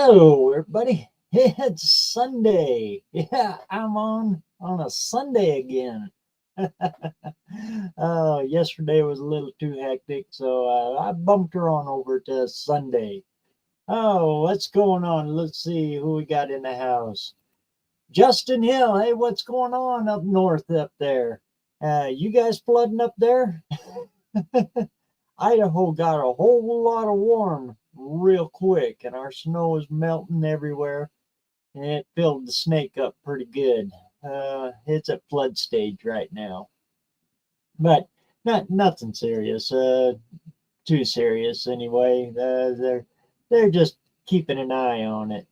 Hello, everybody. It's Sunday. Yeah, I'm on a Sunday again. Yesterday was a little too hectic, so I bumped her on over to Sunday. Oh, what's going on? Let's see who we got in the house. Justin Hill. Hey, what's going on up north up there? You guys flooding up there? Idaho got a whole lot of warm real quick, and our snow is melting everywhere, and it filled the snake up pretty good. It's at flood stage right now, but nothing serious. Too serious anyway. They're just keeping an eye on it.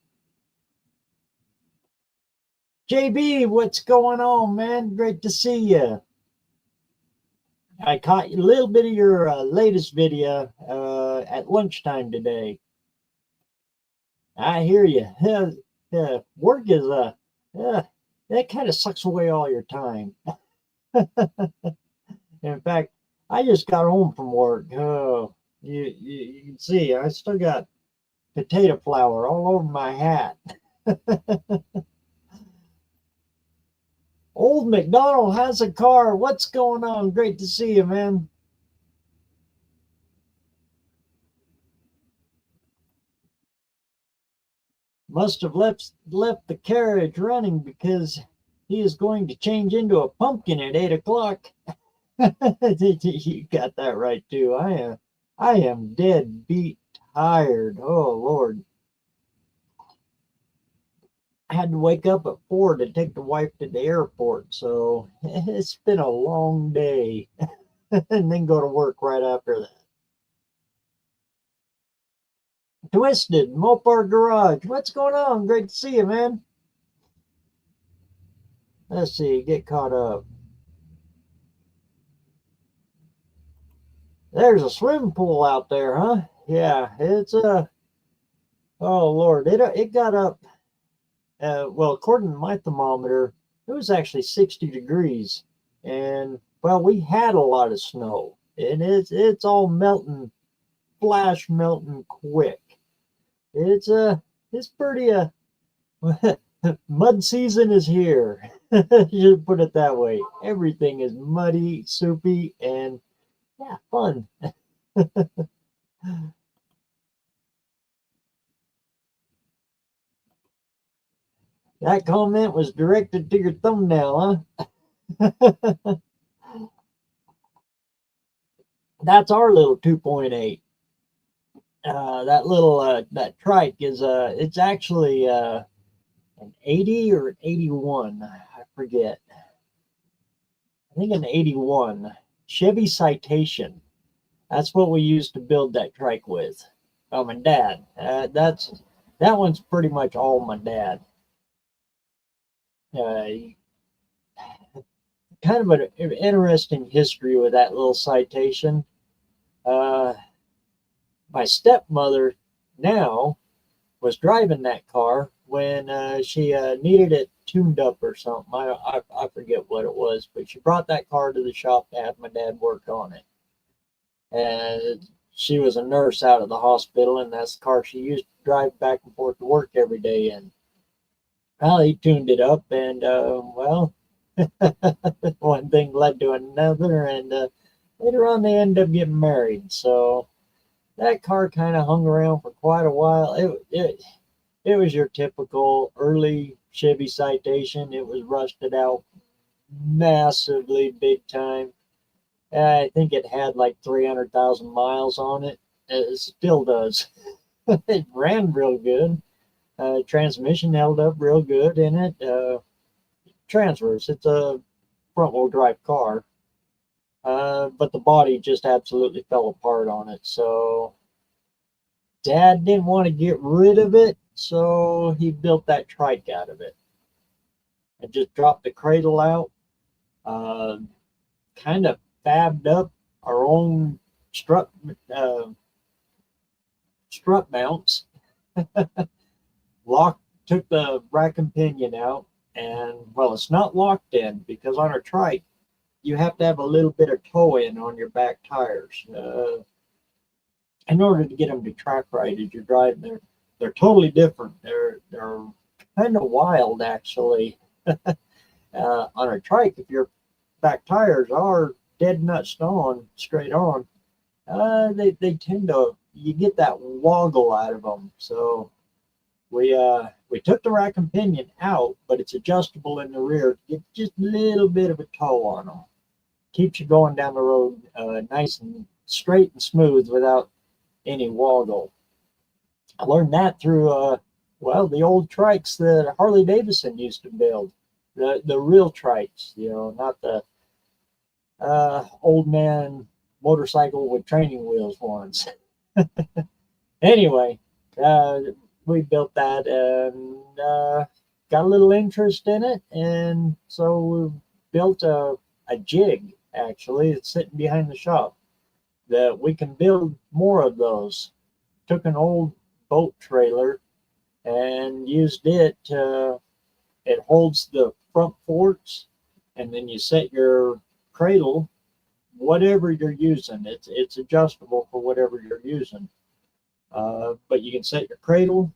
JB, what's going on, man? Great to see you. I caught a little bit of your latest video at lunchtime today. I hear you. Work is that kind of sucks away all your time. In fact, I just got home from work. Oh, you can see I still got potato flour all over my hat. Old McDonald has a car. What's going on? Great to see you, man. Must have left the carriage running because he is going to change into a pumpkin at 8 o'clock. You got that right too. I am dead beat tired. Oh Lord. I had to wake up at 4 to take the wife to the airport, so it's been a long day. And then go to work right after that. Twisted, Mopar Garage. What's going on? Great to see you, man. Let's see, get caught up. There's a swimming pool out there, huh? Yeah, it's oh Lord, it got up. Well, according to my thermometer, it was actually 60 degrees, and well, we had a lot of snow, and it's all melting, flash melting quick. It's pretty mud season is here. You put it that way. Everything is muddy, soupy, and yeah, fun. That comment was directed to your thumbnail, huh? That's our little 2.8. That little that trike is it's actually an 80 or an 81. I forget. I think an 81 Chevy Citation. That's what we used to build that trike with. Oh, my dad. That one's pretty much all my dad. Kind of an interesting history with that little Citation. My stepmother now was driving that car when she needed it tuned up or something. I forget what it was, but she brought that car to the shop to have my dad work on it. And she was a nurse out of the hospital, and that's the car she used to drive back and forth to work every day in. Well, he tuned it up, and well, one thing led to another, and later on they ended up getting married. So that car kind of hung around for quite a while. It was your typical early Chevy Citation. It was rusted out massively, big time. I think it had like 300,000 miles on it. It still does. It ran real good. Transmission held up real good in it. Transfers. It's a front-wheel drive car. But the body just absolutely fell apart on it. So Dad didn't want to get rid of it, so he built that trike out of it. And just dropped the cradle out. Kind of fabbed up our own strut mounts. Took the rack and pinion out, and well, it's not locked in because on our trike you have to have a little bit of toe in on your back tires in order to get them to track right as you're driving there. they're totally different. They're kind of wild, actually. On a trike, if your back tires are dead nuts on, straight on, they tend to, you get that woggle out of them. So we took the rack and pinion out, but it's adjustable in the rear to get just a little bit of a toe on them. Keeps you going down the road nice and straight and smooth without any woggle. I learned that through the old trikes that Harley Davidson used to build, the real trikes, not the old man motorcycle with training wheels ones. Anyway, we built that and got a little interest in it, and so we built a jig. Actually, it's sitting behind the shop that we can build more of those. Took an old boat trailer and used it. It holds the front forks, and then you set your cradle, whatever you're using. It's adjustable for whatever you're using. But you can set your cradle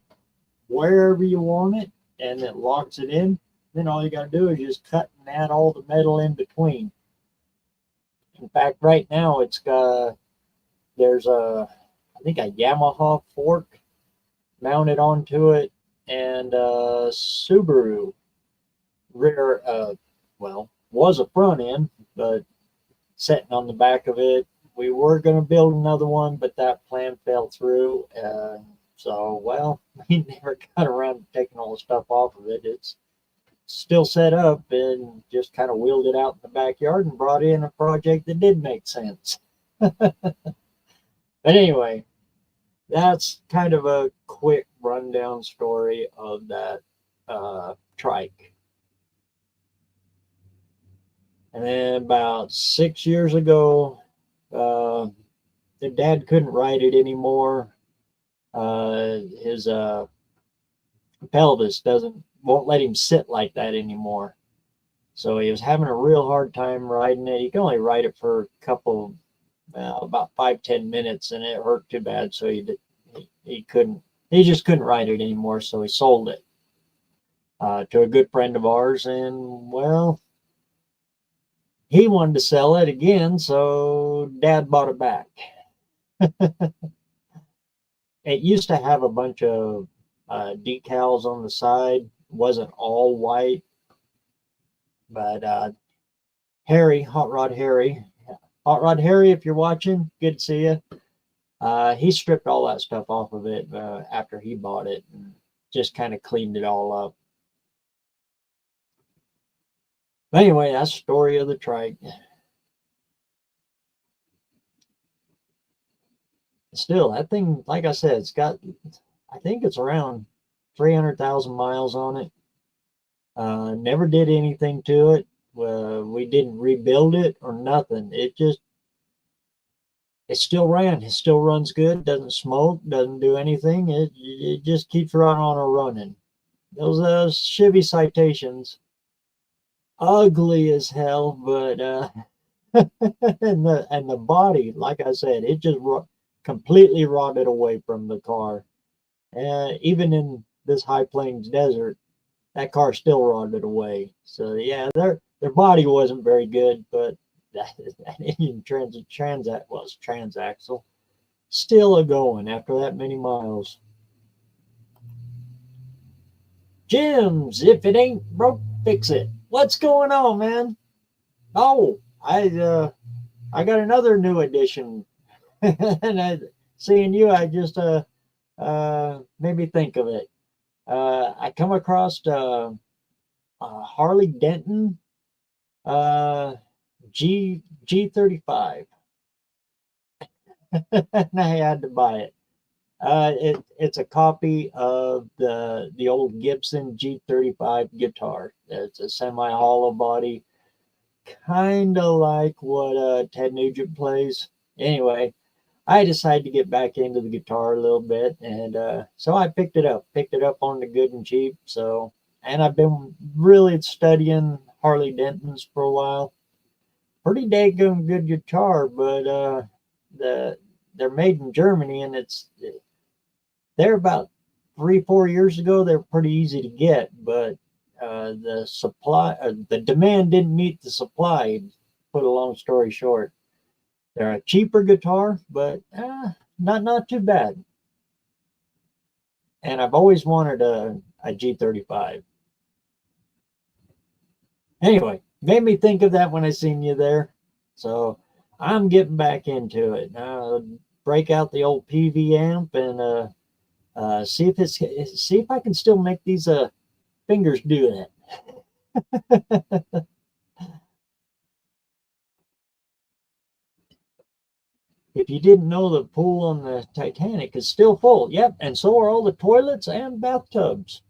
wherever you want it, and it locks it in. Then all you got to do is just cut and add all the metal in between. In fact, right now there's I think a Yamaha fork mounted onto it, and a Subaru rear, was a front end, but sitting on the back of it. We were going to build another one, but that plan fell through. We never got around to taking all the stuff off of it. It's still set up, and just kind of wheeled it out in the backyard and brought in a project that did make sense. But anyway, that's kind of a quick rundown story of that trike. And then about 6 years ago, the dad couldn't ride it anymore. His pelvis won't let him sit like that anymore. So he was having a real hard time riding it. He could only ride it for a couple, about 5-10 minutes, and it hurt too bad. So he just couldn't ride it anymore. So he sold it to a good friend of ours, and he wanted to sell it again, so Dad bought it back. It used to have a bunch of decals on the side. It wasn't all white, but Harry, Hot Rod Harry, if you're watching, good to see you. He stripped all that stuff off of it after he bought it, and just kind of cleaned it all up. But anyway, that's the story of the trike. Still, that thing, like I said, I think it's around 300,000 miles on it. Never did anything to it. We didn't rebuild it or nothing. It still ran. It still runs good. Doesn't smoke. Doesn't do anything. It just keeps right on running. Those Chevy Citations, ugly as hell, but and the body, like I said, it just completely rotted away from the car. Even in this high plains desert, that car still rotted away. So yeah, their body wasn't very good, but that engine transaxle still a going after that many miles. Jim's, if it ain't broke, fix it. What's going on, man? Oh, I got another new addition. And seeing you, I just made me think of it. I come across Harley Denton G35. And I had to buy it. It's a copy of the old Gibson G35 guitar. It's a semi-hollow body, kind of like what Ted Nugent plays. Anyway, I decided to get back into the guitar a little bit, and so I picked it up on the good and cheap. So, and I've been really studying Harley Dentons for a while. Pretty daggone good guitar, but they're made in Germany, and they're about 3-4 years ago, they were pretty easy to get, but the demand didn't meet the supply. Put a long story short, they're a cheaper guitar, but not too bad. And I've always wanted a G35. Anyway, made me think of that when I seen you there. So I'm getting back into it. Break out the old PV amp and see if I can still make these fingers do it. If you didn't know, the pool on the Titanic is still full. Yep, and so are all the toilets and bathtubs.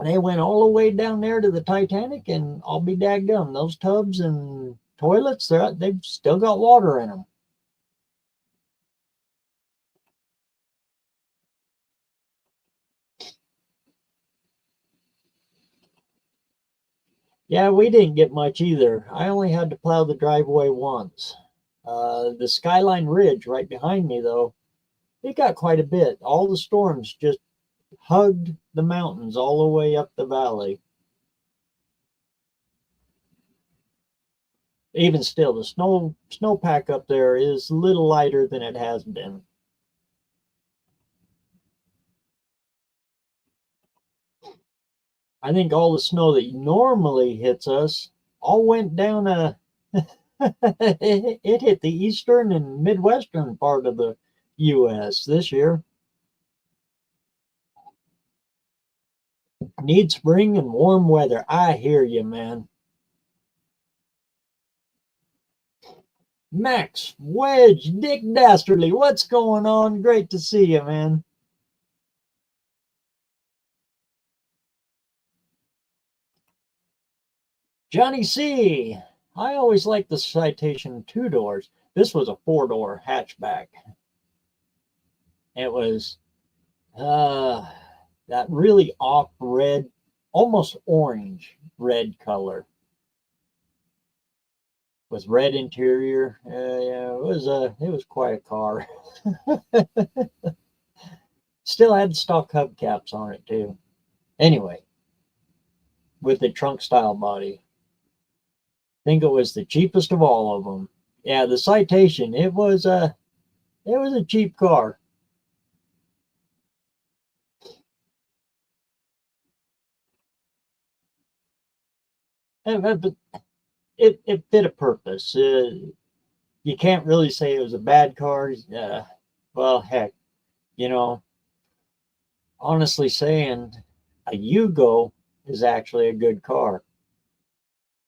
They went all the way down there to the Titanic, and I'll be daggum, those tubs and toilets, they've still got water in them. Yeah, we didn't get much either. I only had to plow the driveway once. The Skyline Ridge right behind me, though, it got quite a bit. All the storms just hugged the mountains all the way up the valley. Even still, the snowpack up there is a little lighter than it has been. I think all the snow that normally hits us all went down it hit the eastern and midwestern part of the U.S. this year. Need spring and warm weather. I hear you, man. Max, Wedge, Dick Dastardly, what's going on? Great to see you, man. Johnny C. I always liked the Citation 2 doors. This was a 4-door hatchback. It was that really off red, almost orange red color. With red interior. Yeah, it was quite a car. Still had stock hubcaps on it too. Anyway, with the trunk style body. I think it was the cheapest of all of them. Yeah, the Citation. It was a cheap car. But it fit a purpose. You can't really say it was a bad car. Well, heck, honestly saying a Yugo is actually a good car.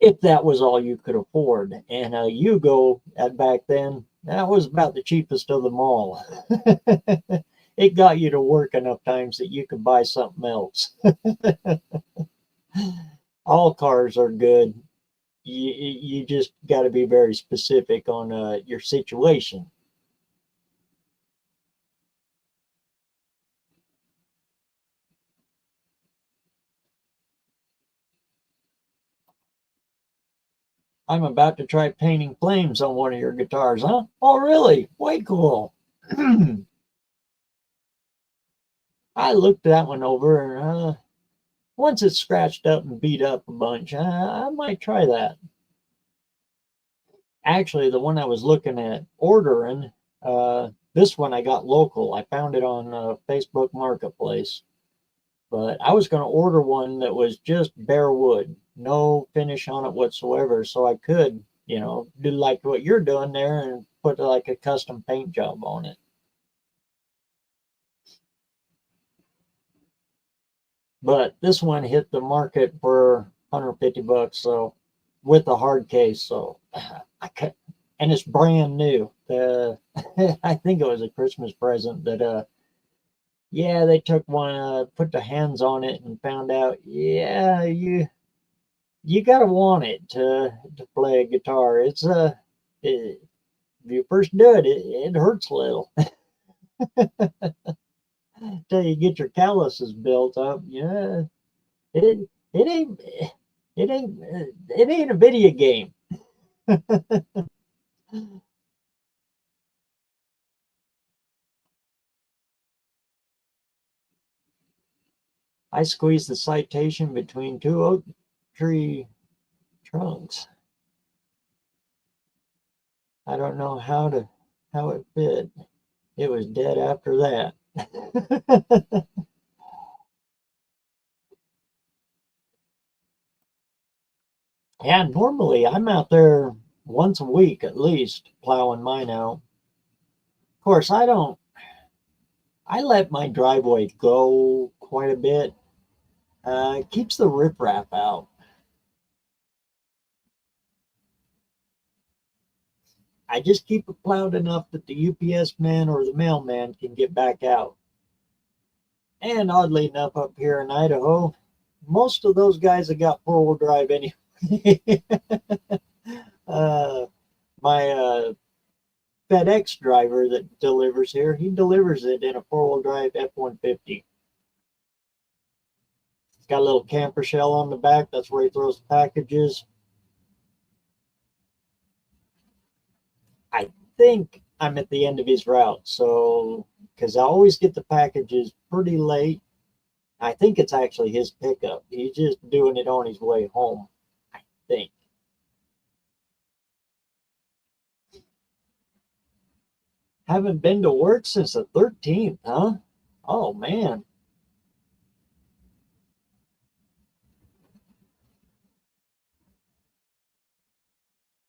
If that was all you could afford. And a Yugo back then, that was about the cheapest of them all. It got you to work enough times that you could buy something else. All cars are good. You just got to be very specific on your situation. I'm about to try painting flames on one of your guitars, huh? Oh, really? Way cool. I looked that one over, and once it's scratched up and beat up a bunch, I might try that. Actually, the one I was looking at ordering, this one I got local. I found it on Facebook Marketplace. But I was going to order one that was just bare wood, no finish on it whatsoever, so I could, do like what you're doing there and put like a custom paint job on it. But this one hit the market for $150, so with the hard case, so I could, and it's brand new. I think it was a Christmas present that yeah, they took one, put the hands on it and found out, yeah, you gotta want it to play a guitar. If you first do it, it hurts a little. Till you get your calluses built up. Yeah, it ain't it ain't a video game. I squeezed the citation between two oak tree trunks. I don't know how it fit. It was dead after that. Yeah, normally I'm out there once a week at least plowing mine out. Of course, I let my driveway go quite a bit. It keeps the riprap out. I just keep it plowed enough that the UPS man or the mailman can get back out. And oddly enough, up here in Idaho, most of those guys have got four-wheel drive anyway. uh, my FedEx driver that delivers here, he delivers it in a four-wheel drive F-150. It's got a little camper shell on the back. That's where he throws the packages. I think I'm at the end of his route, so because I always get the packages pretty late. I think it's actually his pickup. He's just doing it on his way home, I think. Haven't been to work since the 13th, huh? Oh, man.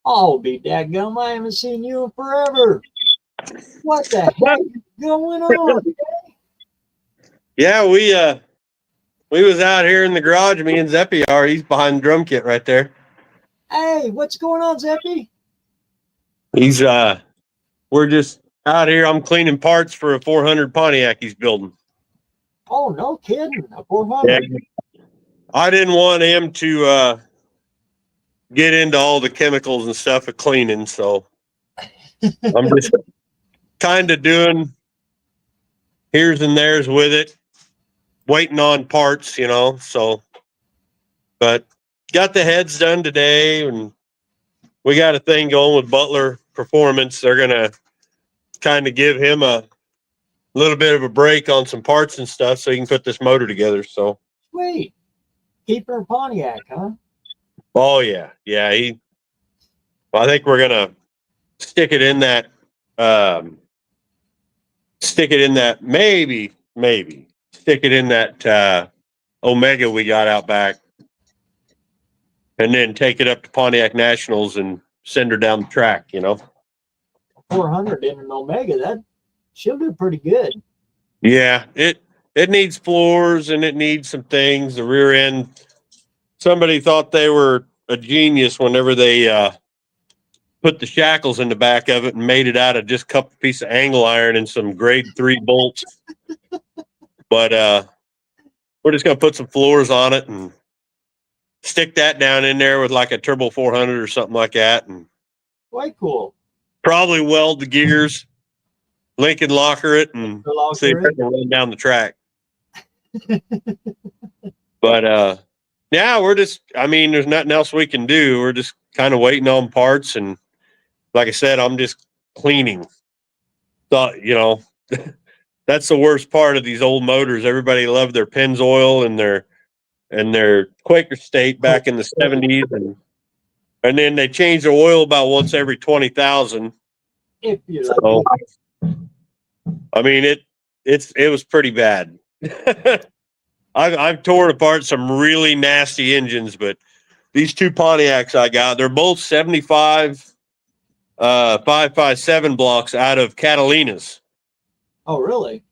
I'll be dadgum. I haven't seen you in forever. What the heck is going on? Yeah, we was out here in the garage. Me and Zeppy are. He's behind the drum kit right there. Hey, what's going on, Zeppy? He's we're just out here. I'm cleaning parts for a 400 Pontiac he's building. Oh, no kidding. A 400. Yeah. I didn't want him to get into all the chemicals and stuff of cleaning, so I'm just kind of doing here's and there's with it, waiting on parts, you know. So, but got the heads done today, and we got a thing going with Butler Performance. They're gonna kind of give him a little bit of a break on some parts and stuff so he can put this motor together. So Sweet. Keeper in Pontiac, huh? oh yeah. I think we're gonna stick it in that maybe stick it in that Omega we got out back, and then take it up to Pontiac Nationals and send her down the track, you know. 400 in an Omega, that she'll do pretty good. Yeah, it needs floors and it needs some things. The rear end, somebody thought they were a genius whenever they put the shackles in the back of it and made it out of just a couple piece of angle iron and some grade 3 bolts. But we're just gonna put some floors on it and stick that down in there with like a turbo 400 or something like that, and Quite cool. probably weld the gears, link and locker it, and see if it can run down the track. But yeah, we're just, I mean, there's nothing else we can do. We're just kind of waiting on parts, and like I said, I'm just cleaning. Thought, you know, that's the worst part of these old motors. Everybody loved their Pennzoil and their Quaker State back in the 70s, and then they change the oil about once every 20,000. If you So, I mean, it was pretty bad. I've torn apart some really nasty engines, but these two Pontiacs I got, they're both 75 557 blocks out of Catalinas. Oh, really?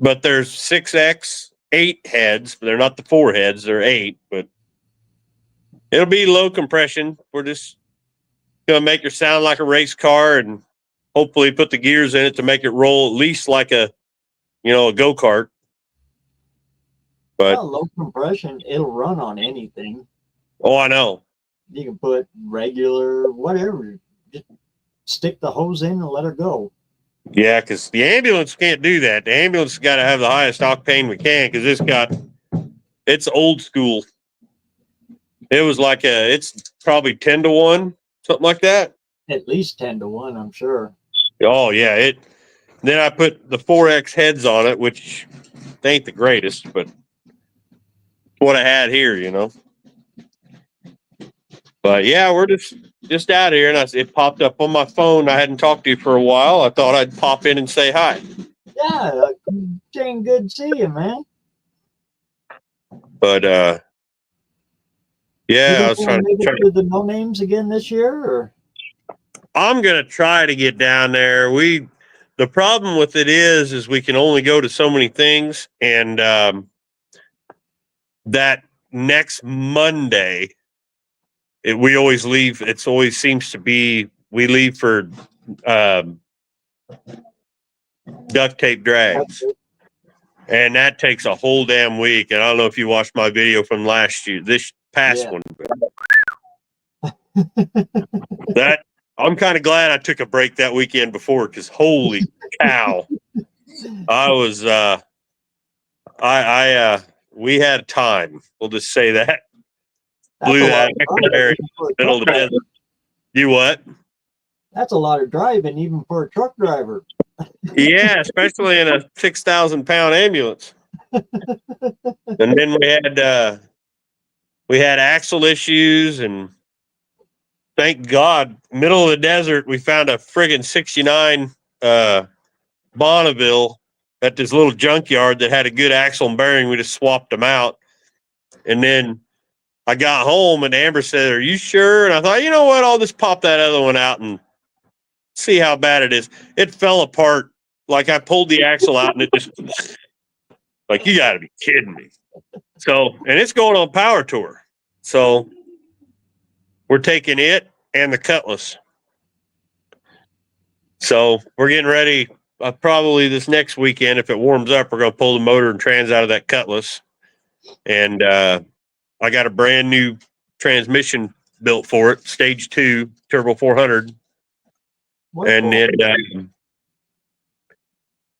But there's 6X 8 heads, but they're not the 4 heads, they're 8, but it'll be low compression. We're just gonna make her sound like a race car and hopefully put the gears in it to make it roll at least like a go-kart. But low compression, it'll run on anything. Oh, I know. You can put regular, whatever. Just stick the hose in and let her go. Yeah, because the ambulance can't do that. The ambulance has got to have the highest octane we can because it's old school. It was like it's probably 10-1, something like that. At least 10-1, I'm sure. Oh yeah, Then I put the 4X heads on it, which they ain't the greatest, but what I had here, you know. But yeah, we're just out here, and it popped up on my phone. I hadn't talked to you for a while. I thought I'd pop in and say hi. Yeah, Shane, good to see you, man. But You yeah, I gonna was trying make it to. to the No Names again this year, or? I'm gonna try to get down there. The problem with it is we can only go to so many things, and that next Monday, we always leave. It's always seems to be we leave for um, duct tape drags, and that takes a whole damn week. And I don't know if you watched my video from last year, this past Yeah. one. That I'm kind of glad I took a break that weekend before, because holy cow, I was we had time. We'll just say that. That's Blew a lot that of driving even for a middle of truck the driver. desert. You what? That's a lot of driving even for a truck driver. Yeah, especially in a 6,000-pound ambulance. And then we had axle issues, and thank God, middle of the desert, we found a friggin' '69 Bonneville at this little junkyard that had a good axle and bearing. We just swapped them out, and then I got home, and Amber said, "Are you sure?" And I thought, you know what? I'll just pop that other one out and see how bad it is. It fell apart. Like, I pulled the axle out, and it just like, you got to be kidding me. So, and it's going on power tour. So we're taking it and the Cutlass. So we're getting ready. Probably this next weekend, if it warms up, we're going to pull the motor and trans out of that Cutlass. And I got a brand new transmission built for it, stage 2 turbo 400. And then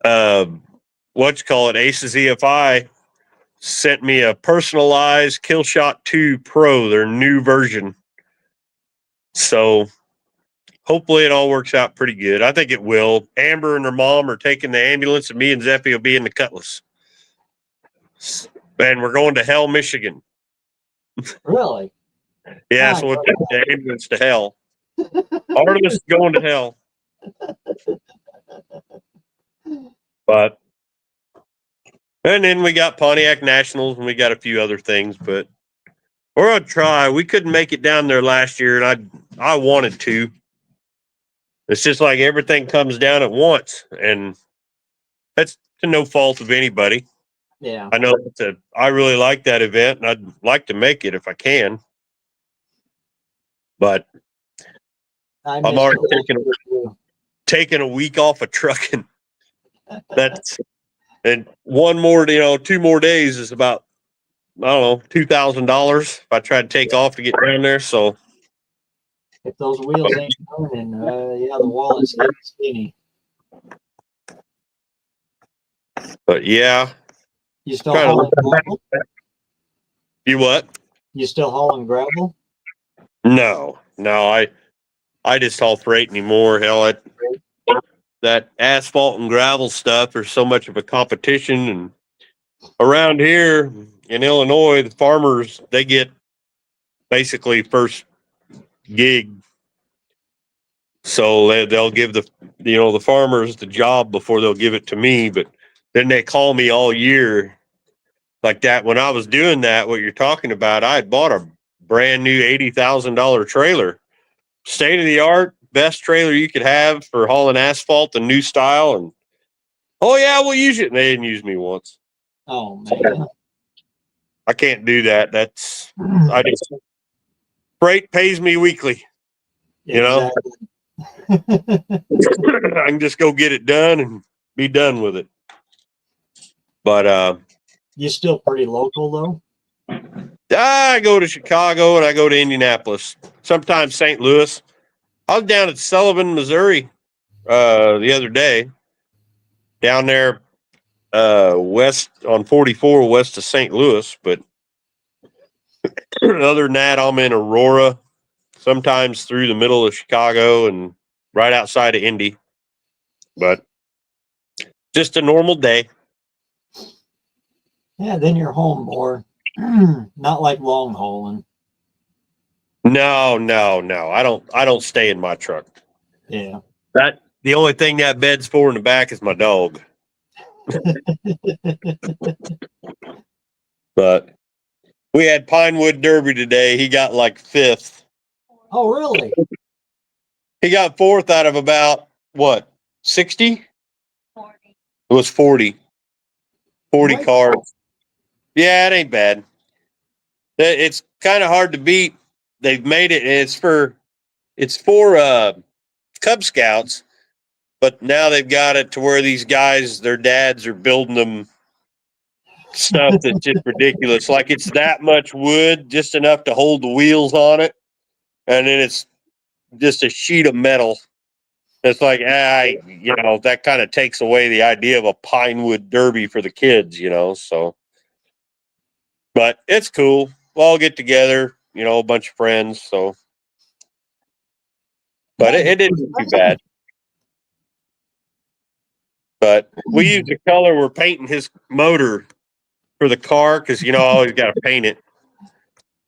Aces EFI sent me a personalized Killshot 2 Pro, their new version. So hopefully it all works out pretty good. I think it will. Amber and her mom are taking the ambulance, and me and Zeppy will be in the Cutlass. And we're going to Hell, Michigan. Really? Yeah, so we'll take the ambulance to Hell. Artemis is going to Hell. But and then we got Pontiac Nationals, and we got a few other things, but we're gonna try. We couldn't make it down there last year, and I wanted to. It's just like everything comes down at once, and that's to no fault of anybody. Yeah. I know I really like that event, and I'd like to make it if I can. But I'm already taking a week off of trucking. And one more, 2 more days is about, I don't know, $2,000 if I try to take off to get down there. So if those wheels ain't turning, yeah, the wallet's getting skinny. But yeah. You still hauling gravel? You what? You still hauling gravel? No. I just haul freight anymore. Hell, that asphalt and gravel stuff are so much of a competition, and around here in Illinois, the farmers, they get basically first gig. So they'll give the farmers the job before they'll give it to me, but then they call me all year like that. When I was doing that, what you're talking about, I had bought a brand new $80,000 trailer, state of the art, best trailer you could have for hauling asphalt and new style. And oh yeah, we'll use it. And they didn't use me once. Oh man, I can't do that. Freight pays me weekly. Exactly. I can just go get it done and be done with it. But you still pretty local though? I go to Chicago and I go to Indianapolis, sometimes St. Louis. I was down at Sullivan, Missouri the other day, down there west on 44 west of St. Louis. But other than that, I'm in Aurora, sometimes through the middle of Chicago and right outside of Indy. But just a normal day. Yeah, then you're home more. Not like long hauling. No. I don't stay in my truck. Yeah. That the only thing that bed's for in the back is my dog. But we had Pinewood Derby today. He got like fifth. Oh, really? He got fourth out of about what, 60? 40. It was 40. 40 Right. cars. Yeah, it ain't bad. It's kind of hard to beat. They've made it. It's for Cub Scouts, but now they've got it to where these guys, their dads, are building them stuff that's just ridiculous. Like it's that much wood, just enough to hold the wheels on it, and then it's just a sheet of metal. It's like, that kind of takes away the idea of a Pinewood Derby for the kids, so. But it's cool. We'll all get together, a bunch of friends, so. But it didn't do too bad. But we use the color. We're painting his motor for the car because, I always got to paint it.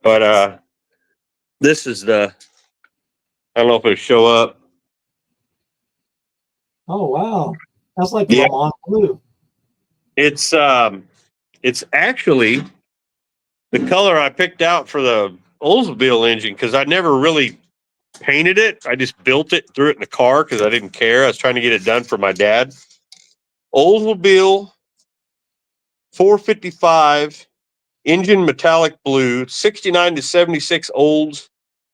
But this is I don't know if it'll show up. Oh, wow. That's like Yeah. Le Mans blue. It's actually the color I picked out for the Oldsmobile engine because I never really painted it. I just built it, threw it in the car because I didn't care. I was trying to get it done for my dad. Oldsmobile 455 engine metallic blue, 69 to 76 Olds,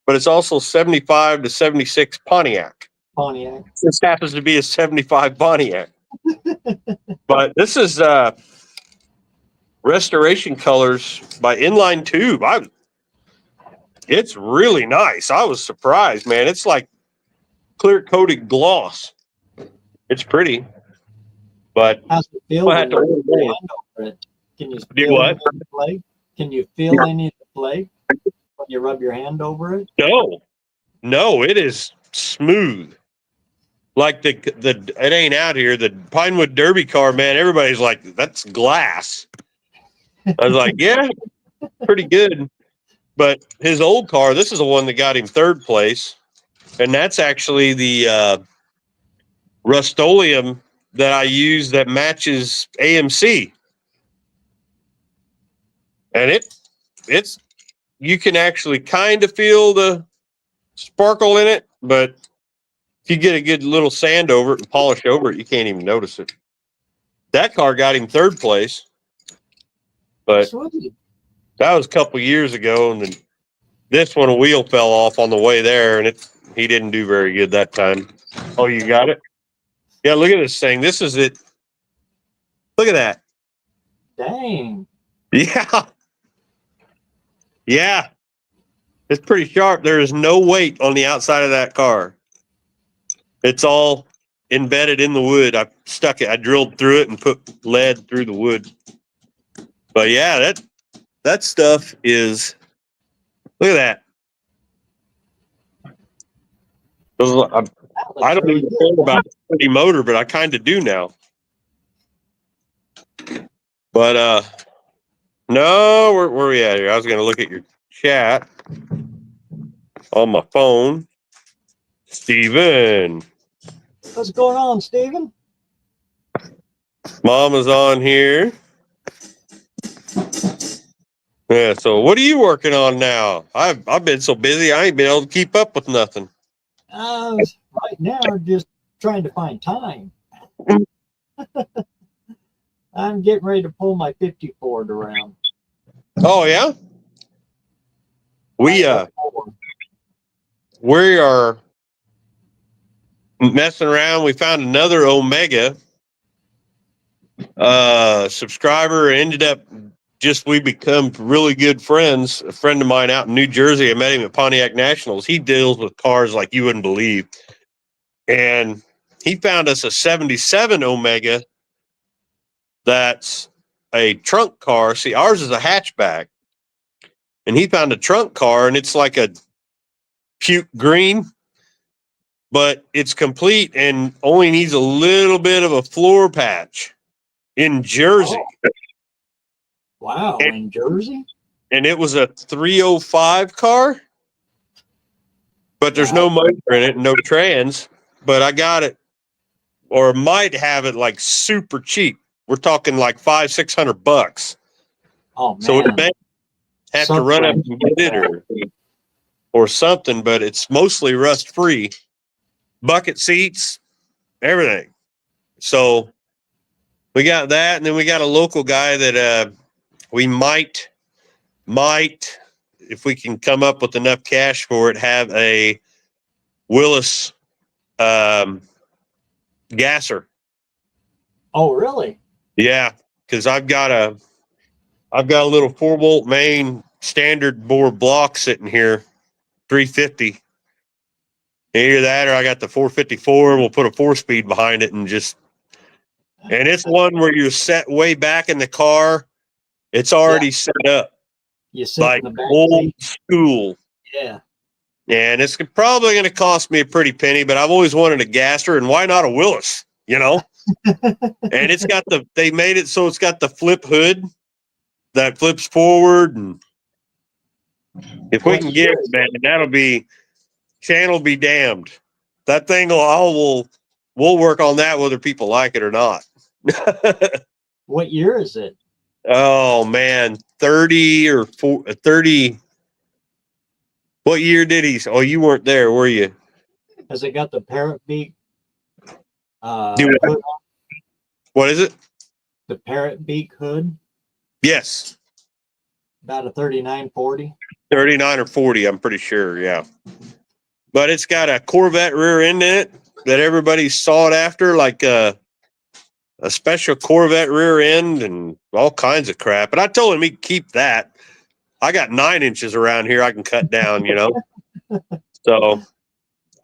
but it's also 75 to 76 Pontiac. Pontiac. This happens to be a 75 Pontiac. But this is restoration colors by Inline Tube. It's really nice. I was surprised, man. It's like clear coated gloss. It's pretty, but How's it feel I when had to you rub your hand over it? Can you do feel what? any of the flake? Can you feel any of the flake when you rub your hand over it? No, it is smooth. Like the it ain't out here. The Pinewood Derby car, man. Everybody's like, that's glass. I was like, yeah, pretty good. But his old car, this is the one that got him third place, and that's actually the Rust-Oleum that I use that matches AMC, and it's you can actually kind of feel the sparkle in it, but if you get a good little sand over it and polish over it, you can't even notice it. That car got him third place, but Sweet. that was a couple years ago, and then this one, a wheel fell off on the way there, and he didn't do very good that time. Oh, you got it? Yeah, look at this thing. This is it. Look at that. Dang. Yeah. Yeah. It's pretty sharp. There is no weight on the outside of that car. It's all embedded in the wood. I stuck it. I drilled through it and put lead through the wood. But yeah, that stuff is. Look at that. I don't even care about the motor, but I kind of do now. But no, where are we at here? I was going to look at your chat on my phone. Steven. What's going on, Steven? Mama's on here. Yeah, so what are you working on now? I've been so busy I ain't been able to keep up with nothing. Right now, just trying to find time. I'm getting ready to pull my 50 Ford around. Oh yeah? We are messing around. We found another Omega subscriber, ended up we become really good friends. A friend of mine out in New Jersey, I met him at Pontiac Nationals. He deals with cars like you wouldn't believe. And he found us a 77 Omega that's a trunk car. See, ours is a hatchback. And he found a trunk car, and it's like a puke green, but it's complete and only needs a little bit of a floor patch in Jersey. Oh. Wow, in Jersey? and it was a 305 car, but there's no Wow. motor in it, no trans. But I got it, or might have it like super cheap. We're talking like $500-600. Oh So it man. may have to run up and get it or something, but it's mostly rust free. Bucket seats, everything. So we got that, and then we got a local guy that we might, if we can come up with enough cash for it, have a Willis gasser. Oh really? Yeah, because I've got a little 4-volt main standard bore block sitting here, 350. Either that, or I got the 454, and we'll put a 4-speed behind it, and it's one where you set way back in the car. It's already set up You sit like in the back old seat. school. Yeah. And it's probably going to cost me a pretty penny, but I've always wanted a gasser, and why not a Willis, And it's got they made it so it's got the flip hood that flips forward. And if we can get it, man, that'll be, channel be damned. That thing we'll work on that whether people like it or not. What year is it? Oh man, 30. What year did he? Oh, you weren't there, were you? Has it got the parrot beak? Do Hood, what is it? the parrot beak hood? Yes. About a 3940. 39 or 40, I'm pretty sure, yeah. But it's got a Corvette rear end in it that everybody sought after, like a special Corvette rear end and all kinds of crap. And I told him he'd keep that. I got 9 inches around here I can cut down, So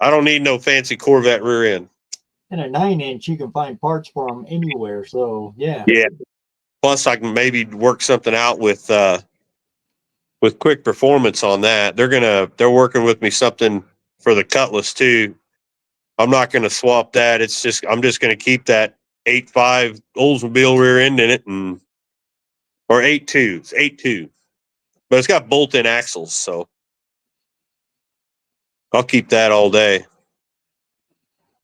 I don't need no fancy Corvette rear end. And a 9-inch, you can find parts for them anywhere. So yeah. Yeah. Plus, I can maybe work something out with Quick Performance on that. They're working with me something for the Cutlass too. I'm not going to swap that. I'm just going to keep that 8.5 Oldsmobile rear end in it, or 8.2. It's 8.2, but it's got bolt-in axles, so I'll keep that all day.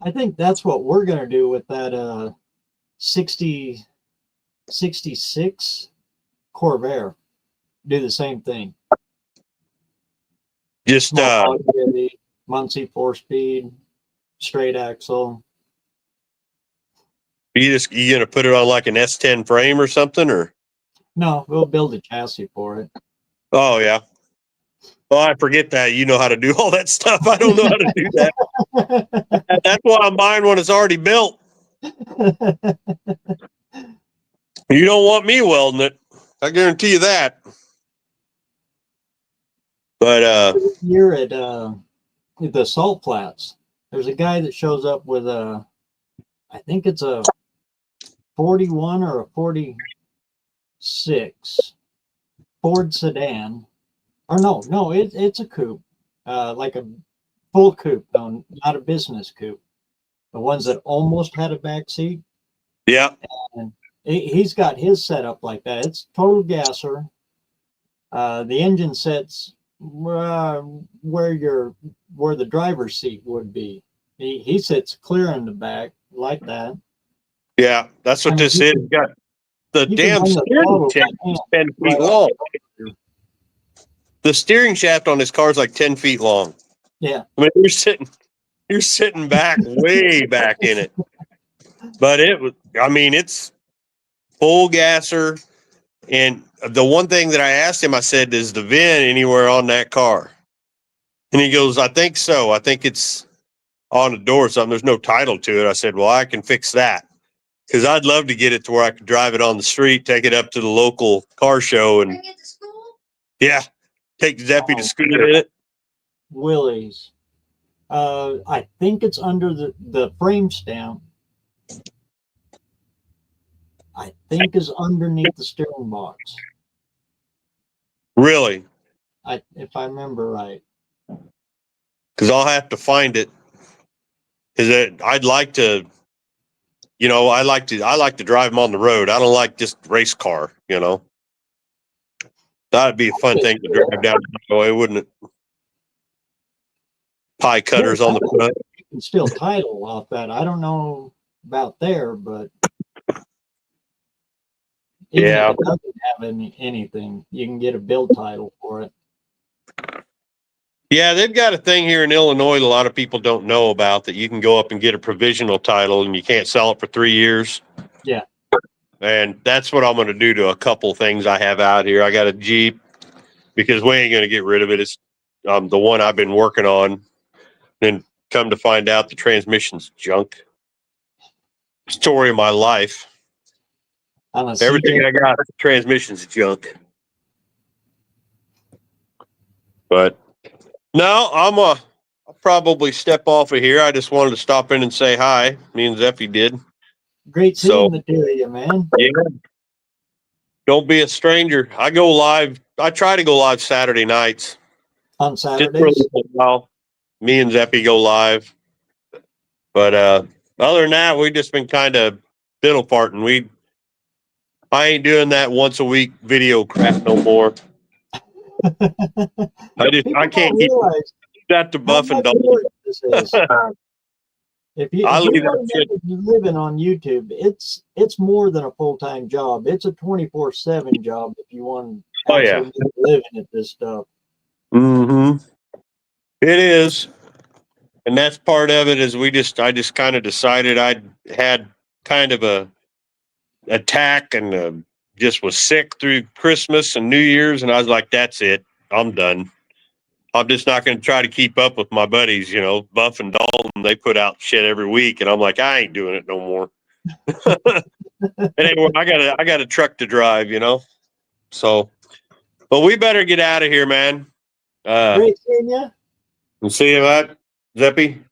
I think that's what we're going to do with that 66 Corvair. Do the same thing. Just Muncie 4-speed, straight axle. you gonna put it on like an S10 frame or something, or? No, we'll build a chassis for it. Oh yeah. Well, I forget that you know how to do all that stuff. I don't know how to do that. That's why I'm buying one that's already built. You don't want me welding it. I guarantee you that. But here at the Salt Flats, there's a guy that shows up with I think it's a 41 or a 46 Ford sedan. Or no, it's a coupe, like a full coupe, though, not a business coupe. The ones that almost had a back seat. yeah. And he's got his setup like that. It's total gasser. The engine sits where the driver's seat would be. He sits clear in the back like that. Yeah, that's what this is. Got the damn steering shaft is 10 feet long. The steering shaft on this car is like 10 feet long. Yeah. I mean, you're sitting back way back in it. But it's full gasser. And the one thing that I asked him, I said, is the VIN anywhere on that car? And he goes, I think so. I think it's on the door or something. There's no title to it. I said, well, I can fix that. Because I'd love to get it to where I could drive it on the street, take it up to the local car show, and yeah, take Zeppy to school in it. Willie's. I think it's under the frame stamp. I think is underneath the steering box. Really? If I remember right. Because I'll have to find it. Because I'd like to. I like to drive them on the road. I don't like just race car, That's That'd be a fun thing to drive down the highway, wouldn't it? Pie cutters on the front. You can still title off that. I don't know about there, but even Yeah. if it doesn't have anything, you can get a build title for it. Yeah, they've got a thing here in Illinois a lot of people don't know about, that you can go up and get a provisional title and you can't sell it for 3 years. Yeah. And that's what I'm going to do to a couple things I have out here. I got a Jeep, because we ain't going to get rid of it. It's the one I've been working on. Then come to find out the transmission's junk. Story of my life. Everything I got, the transmission's junk. But no, I'll probably step off of here. I just wanted to stop in and say hi. Me and Zeffy did. Great seeing the two of you, man. Yeah. Don't be a stranger. I go live. I try to go live Saturday nights. On Saturdays? Just for a little while. Me and Zeppy go live. But other than that, we've just been kind of fiddle farting. I ain't doing that once a week video crap no more. I can't keep that to buff and dull. If you want to make a living on YouTube, it's more than a full-time job. It's a 24/7 job if you want to actually make a living at this stuff. Mm-hmm. It is. And that's part of it. Is I just kind of decided I had kind of a attack and just was sick through Christmas and New Year's, and I was like, that's it. I'm done. I'm just not going to try to keep up with my buddies, Buff and Dalton. They put out shit every week, and I'm like, I ain't doing it no more. Anyway, I got a truck to drive, So, but we better get out of here, man. Great seeing you. And see you, Matt. Zeppy.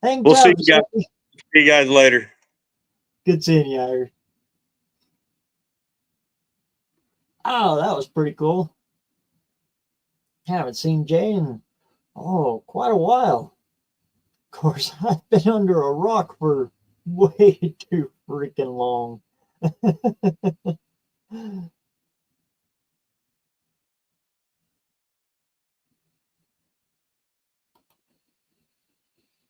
We'll see you guys. See you guys later. Good seeing you, Irish. Oh, that was pretty cool. Haven't seen Jay in quite a while. Of course, I've been under a rock for way too freaking long.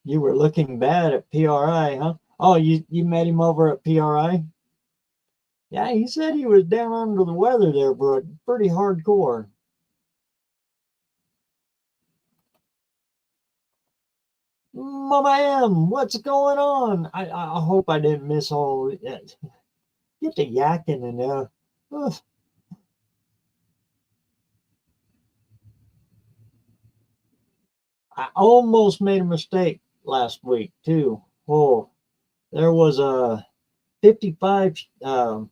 You were looking bad at PRI, huh? Oh, you met him over at PRI? Yeah, he said he was down under the weather there, but pretty hardcore. Mama M, what's going on? I hope I didn't miss all that. Get the yakking in there. I almost made a mistake last week too. Oh, there was a 55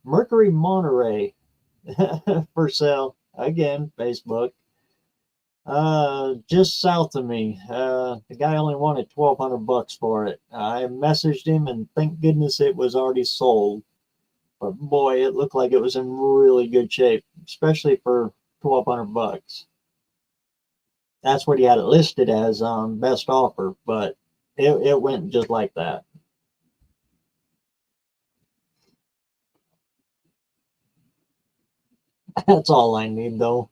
Mercury Monterey for sale again. Facebook, just south of me. The guy only wanted $1,200 for it. I messaged him, and thank goodness it was already sold. But boy, it looked like it was in really good shape, especially for $1,200. That's what he had it listed as best offer, but it went just like that. That's all I need, though.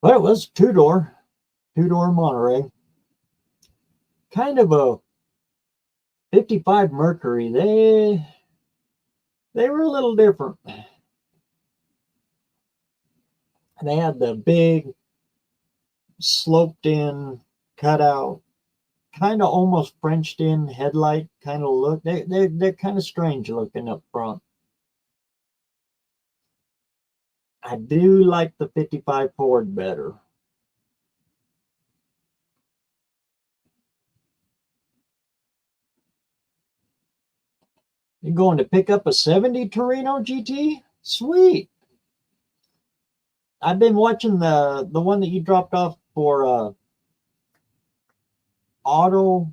But it was two-door Monterey. Kind of a 55 Mercury. They were a little different. They had the big sloped in, cut out, kind of almost Frenched in headlight kind of look. They're kind of strange looking up front. I do like the 55 Ford better. You're going to pick up a 70 Torino GT? Sweet. I've been watching the one that you dropped off for auto.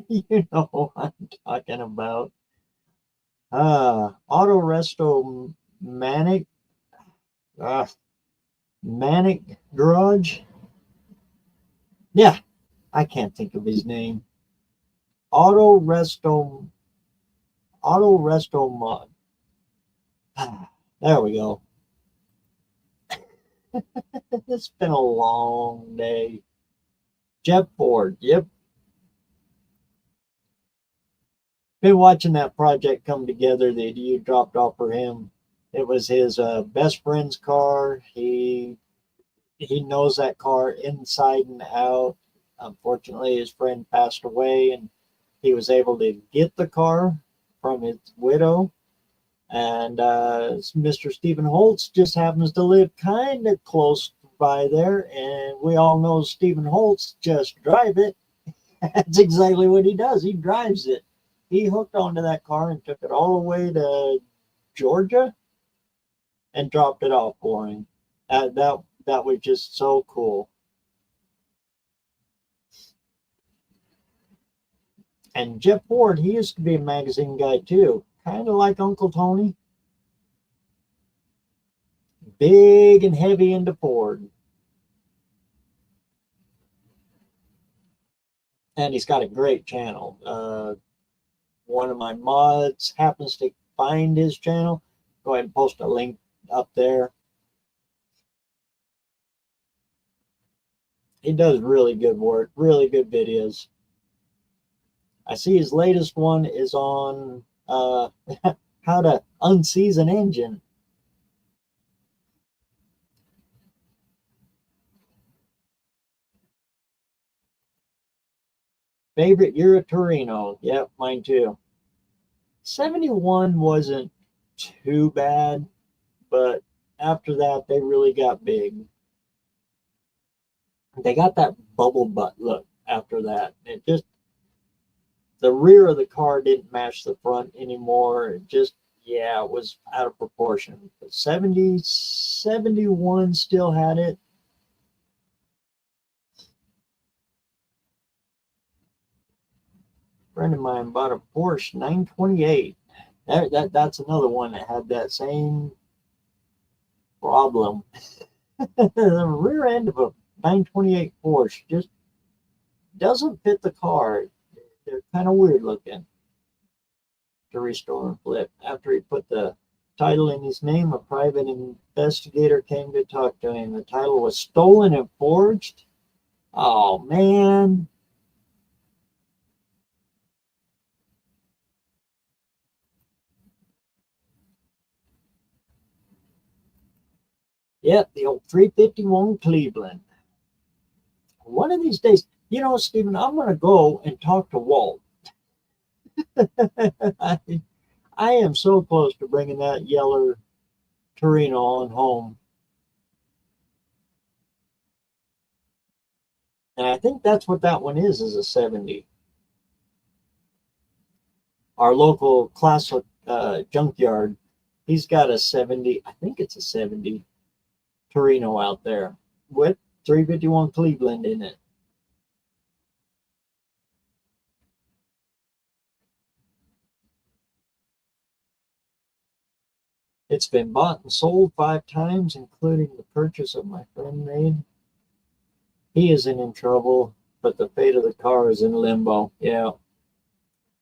You know what I'm talking about. Auto Resto Manic. Manic Garage. Yeah, I can't think of his name. Auto Resto. Auto Resto Mod. There we go. It's been a long day. Jeff Ford, yep. Been watching that project come together that you dropped off for him. It was his best friend's car. He knows that car inside and out. Unfortunately, his friend passed away, and he was able to get the car from his widow. And Mr. Stephen Holtz just happens to live kind of close by there, and we all know Stephen Holtz just drive it. That's exactly what he does. He drives it. He hooked onto that car and took it all the way to Georgia and dropped it off for him. That was just so cool. And Jeff Ford, he used to be a magazine guy too, kind of like Uncle Tony. Big and heavy into Ford. And he's got a great channel. One of my mods happens to find his channel. Go ahead and post a link up there. He does really good work, really good videos. I see his latest one is on how to unseize an engine. Favorite year of Torino? Yep, mine too. 71 wasn't too bad, but after that, they really got big. They got that bubble butt look after that. It just, the rear of the car didn't match the front anymore. It just, yeah, it was out of proportion. But 71 still had it. A friend of mine bought a Porsche 928. That's another one that had that same problem. The rear end of a 928 Porsche just doesn't fit the car. They're kind of weird looking. To restore and flip. After he put the title in his name, a private investigator came to talk to him. The title was stolen and forged. Oh, man. Yep, the old 351 Cleveland. One of these days, you know, Stephen, I'm going to go and talk to Walt. I am so close to bringing that yeller Torino on home. And I think that's what that one is a 70. Our local classic junkyard, he's got a 70, I think it's a 70 Torino out there with 351 Cleveland in it. It's been bought and sold 5 times, including the purchase of my friend made. He isn't in trouble, but the fate of the car is in limbo. Yeah.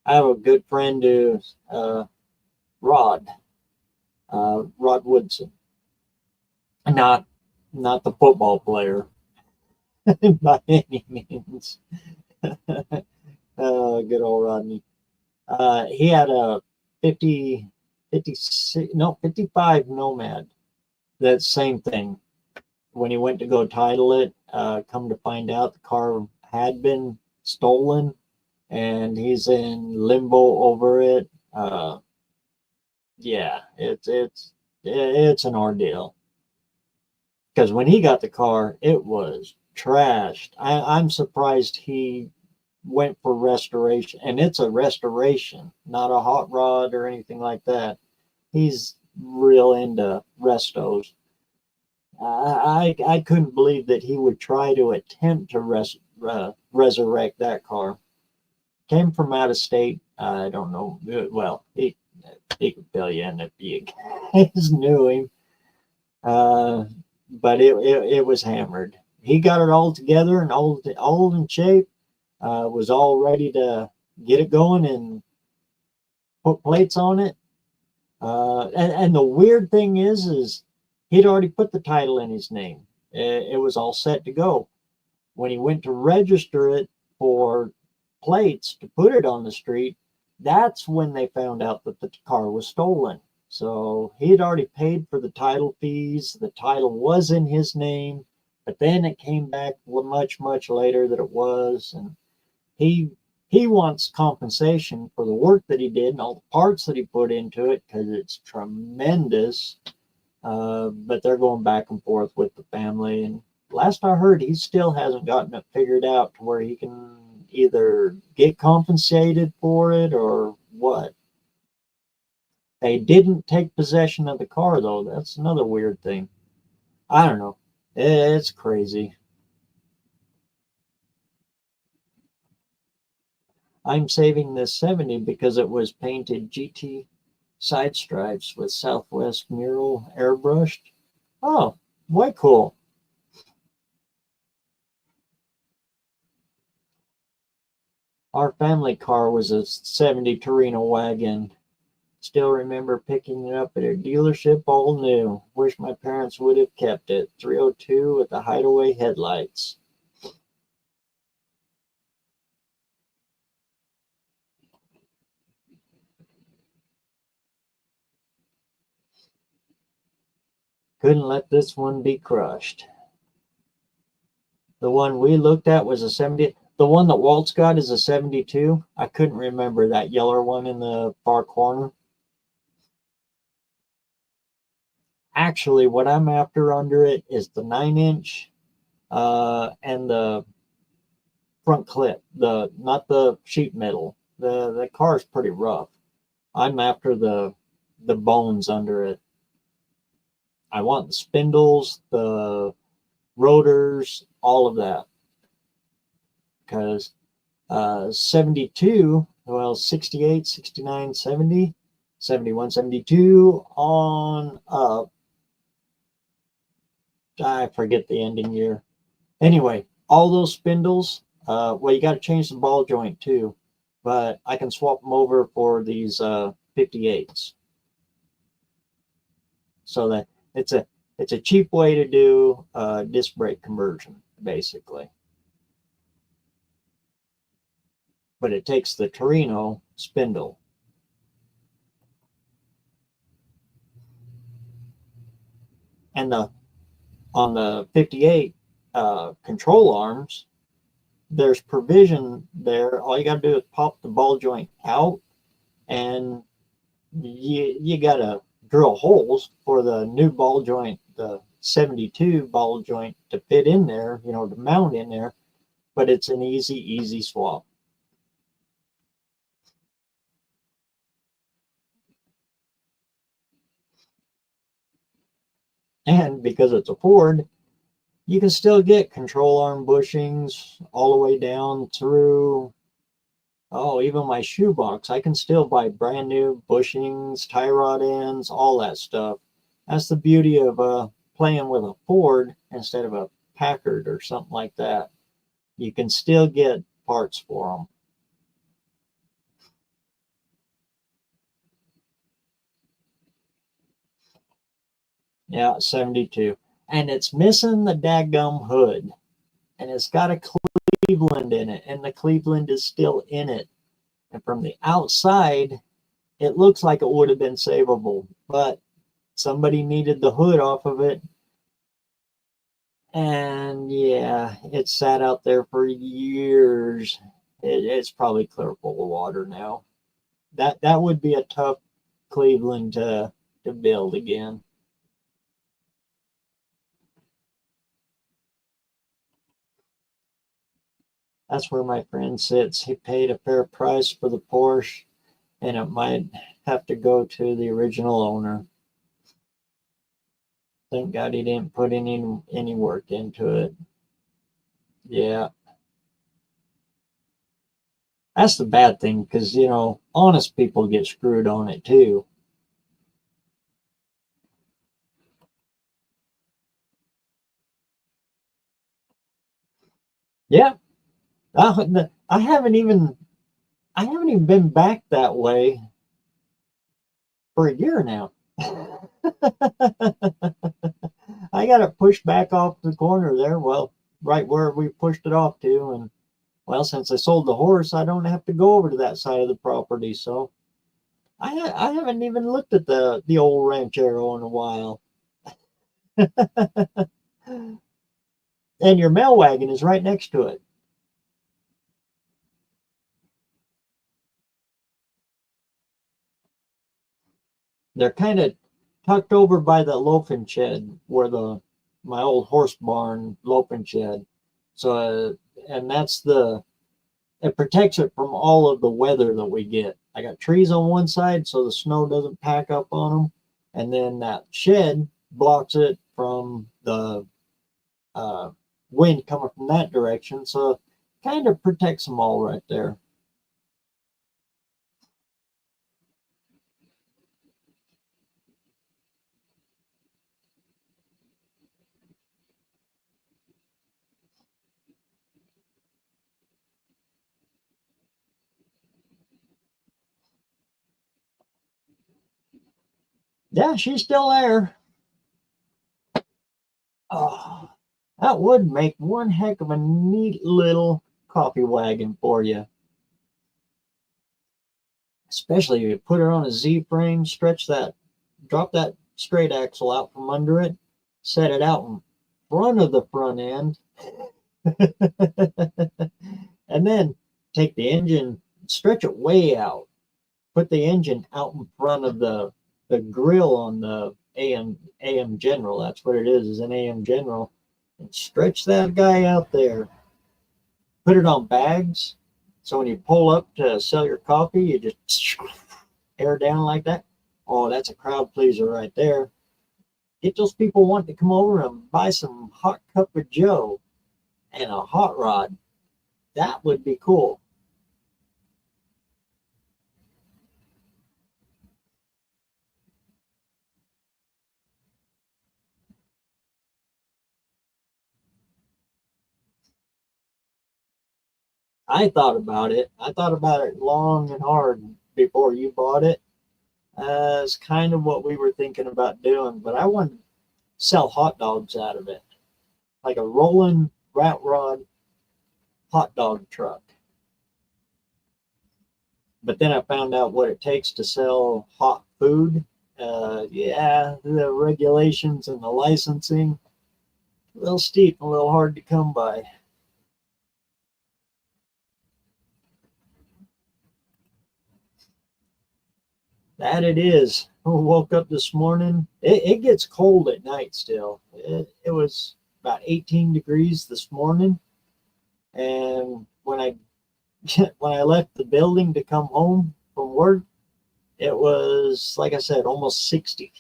I have a good friend who's Rod Woodson. Not the football player by any means. Good old Rodney. He had a 55 Nomad. That same thing. When he went to go title it, come to find out the car had been stolen, and he's in limbo over it. Yeah, it's an ordeal. Because when he got the car, it was trashed. I'm surprised he went for restoration, and it's a restoration, not a hot rod or anything like that. He's real into restos. I couldn't believe that he would try to attempt to resurrect that car. Came from out of state. I don't know. Well, he could fill you in if you guys knew him. But it was hammered. He got it all together and all in shape. Was all ready to get it going, and put plates on it. And the weird thing is he'd already put the title in his name. It was all set to go. When he went to register it for plates to put it on the street, that's when they found out that the car was stolen. So he had already paid for the title fees. The title was in his name, but then it came back much later that it was, and he he wants compensation for the work that he did and all the parts that he put into it because it's tremendous. But they're going back and forth with the family, and last I heard, he still hasn't gotten it figured out to where he can either get compensated for it or what. They didn't take possession of the car, though. That's another weird thing. I don't know. It's crazy. I'm saving this 70 because it was painted GT side stripes with Southwest mural airbrushed. Oh, way cool. Our family car was a 70 Torino wagon. Still remember picking it up at a dealership all new. Wish my parents would have kept it. 302 with the hideaway headlights. Couldn't let this one be crushed. The one we looked at was a 70. The one that Walt's got is a 72. I couldn't remember that yellow one in the far corner. Actually, what I'm after under it is the 9-inch and the front clip, the not the sheet metal. The car's pretty rough. I'm after the bones under it. I want the spindles, the rotors, all of that. Because 72, well, 68, 69, 70, 71, 72 on up. I forget the ending year. Anyway, all those spindles, well, you got to change the ball joint too, but I can swap them over for these 58s. So that it's a cheap way to do disc brake conversion, basically. But it takes the Torino spindle. And on the 58 control arms, there's provision there. All you got to do is pop the ball joint out, and you got to drill holes for the new ball joint, the 72 ball joint, to fit in there, to mount in there. But it's an easy swap. And because it's a Ford, you can still get control arm bushings all the way down through, even my shoebox. I can still buy brand new bushings, tie rod ends, all that stuff. That's the beauty of playing with a Ford instead of a Packard or something like that. You can still get parts for them. Yeah, 72. And it's missing the daggum hood. And it's got a Cleveland in it. And the Cleveland is still in it. And from the outside, it looks like it would have been savable. But somebody needed the hood off of it. And yeah, it sat out there for years. It's probably clear full of water now. That would be a tough Cleveland to build again. That's where my friend sits. He paid a fair price for the Porsche, and it might have to go to the original owner. Thank God he didn't put any work into it. Yeah. That's the bad thing, because, honest people get screwed on it too. Yeah. I haven't even been back that way. for a year now. I got it pushed back off the corner there. Well, right where we pushed it off to. And well, since I sold the horse, I don't have to go over to that side of the property. So I haven't even looked at the old ranchero in a while. And your mail wagon is right next to it. They're kind of tucked over by the loafing shed where my old horse barn loafing shed. So and it protects it from all of the weather that we get. I got trees on one side so the snow doesn't pack up on them, and then that shed blocks it from the wind coming from that direction. So kind of protects them all right there. Yeah, she's still there. Oh, that would make one heck of a neat little coffee wagon for you. Especially if you put her on a Z-frame, drop that straight axle out from under it, set it out in front of the front end, and then take the engine, stretch it way out, put the engine out in front of the grill on the AM General. That's what it is an AM General. And stretch that guy out there. Put it on bags. So when you pull up to sell your coffee, you just air down like that. Oh, that's a crowd pleaser right there. Get those people wanting to come over and buy some hot cup of Joe and a hot rod. That would be cool. I thought about it. I thought about it long and hard before you bought it. It's kind of what we were thinking about doing, but I wanted to sell hot dogs out of it, like a rolling rat rod hot dog truck. But then I found out what it takes to sell hot food. Yeah, the regulations and the licensing, a little steep, a little hard to come by. That it is. I woke up this morning. It gets cold at night still. It was about 18 degrees this morning, and when I left the building to come home from work, it was, like I said, almost 60.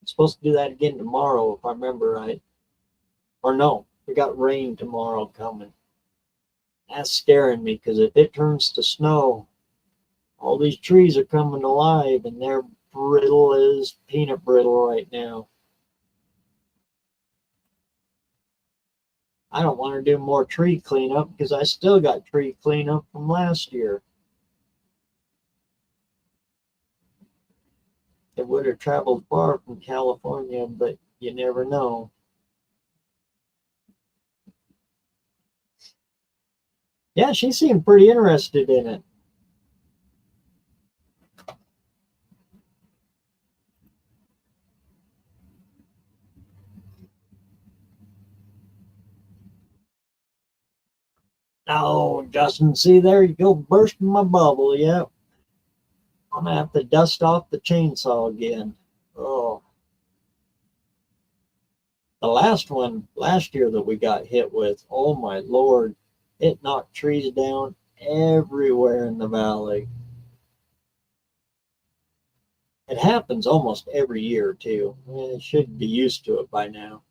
I'm supposed to do that again tomorrow, if I remember right. Or no, we got rain tomorrow coming. That's scaring me because if it turns to snow, all these trees are coming alive and they're brittle as peanut brittle right now. I don't want to do more tree cleanup because I still got tree cleanup from last year. It would have traveled far from California, but you never know. Yeah, she seemed pretty interested in it. Oh, Justin, see there, you go bursting my bubble. Yep. I'm gonna have to dust off the chainsaw again. Oh, the last one last year that we got hit with, oh my Lord, it knocked trees down everywhere in the valley. It happens almost every year too. I should be used to it by now.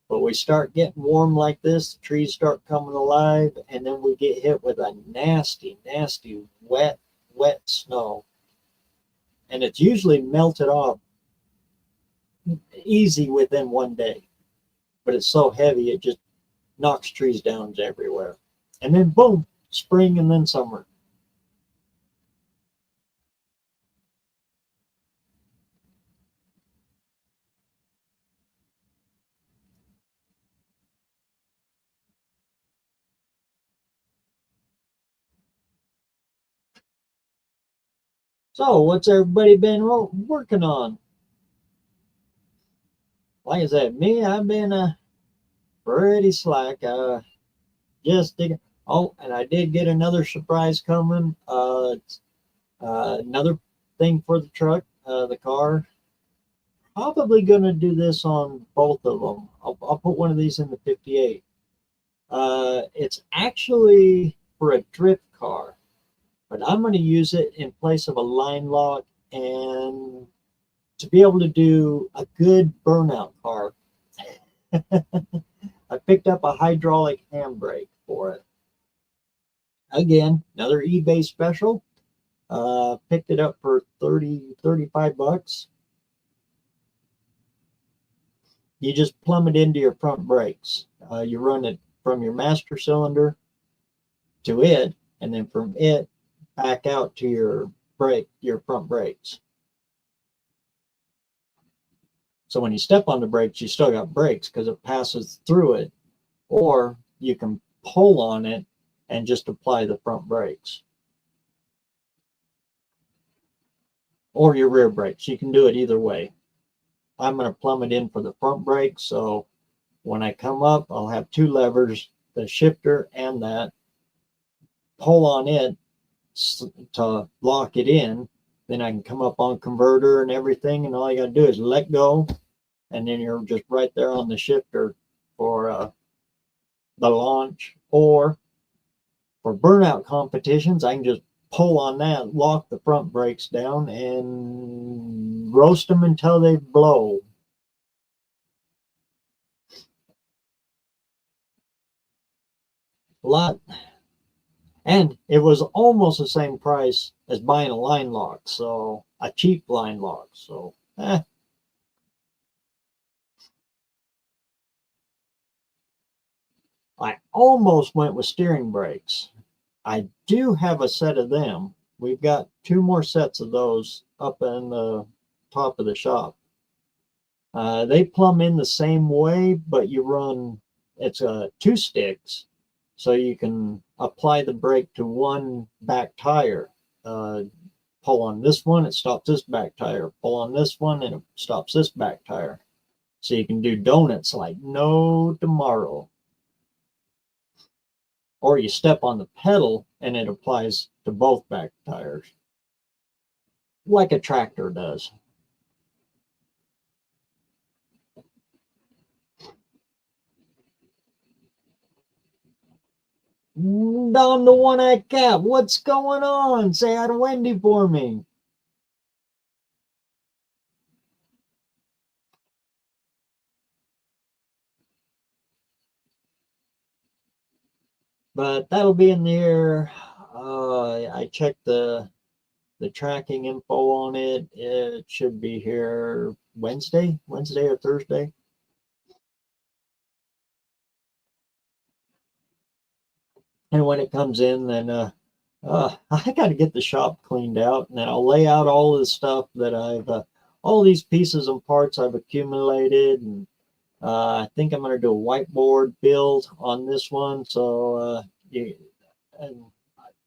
But we start getting warm like this, the trees start coming alive, and then we get hit with a nasty, nasty, wet snow. And it's usually melted off easy within one day. But it's so heavy, it just knocks trees down everywhere. And then boom, spring and then summer. So what's everybody been working on? Like I said, me, I've been pretty slack. Just digging. Oh, and I did get another surprise coming. Another thing for the truck, the car. Probably going to do this on both of them. I'll put one of these in the 58. It's actually for a drift car, but I'm going to use it in place of a line lock and to be able to do a good burnout car. I picked up a hydraulic handbrake for it. Again, another eBay special. Picked it up for 35 bucks. You just plumb it into your front brakes. You run it from your master cylinder to it, and then from it back out to your front brakes. So when you step on the brakes, you still got brakes because it passes through it, or you can pull on it and just apply the front brakes. Or your rear brakes. You can do it either way. I'm going to plumb it in for the front brakes, so when I come up, I'll have two levers, the shifter and that. Pull on it to lock it in. Then I can come up on converter and everything, and all you got to do is let go, and then you're just right there on the shifter for the launch. Or for burnout competitions, I can just pull on that, lock the front brakes down, and roast them until they blow. A lot. And it was almost the same price as buying a line lock, so a cheap line lock. So, I almost went with steering brakes. I do have a set of them. We've got two more sets of those up in the top of the shop. They plumb in the same way, but you run, it's two sticks, so you can apply the brake to one back tire. Pull on this one, it stops this back tire. Pull on this one, and it stops this back tire. So you can do donuts like no tomorrow. Or you step on the pedal and it applies to both back tires, like a tractor does. Down the one-eyed cat, what's going on? Say hi to Wendy for me. But that'll be in there. I checked the tracking info on it. It should be here Wednesday or Thursday. And when it comes in, then I got to get the shop cleaned out, and then I'll lay out all of the stuff that I've, all these pieces and parts I've accumulated, and I think I'm going to do a whiteboard build on this one, so and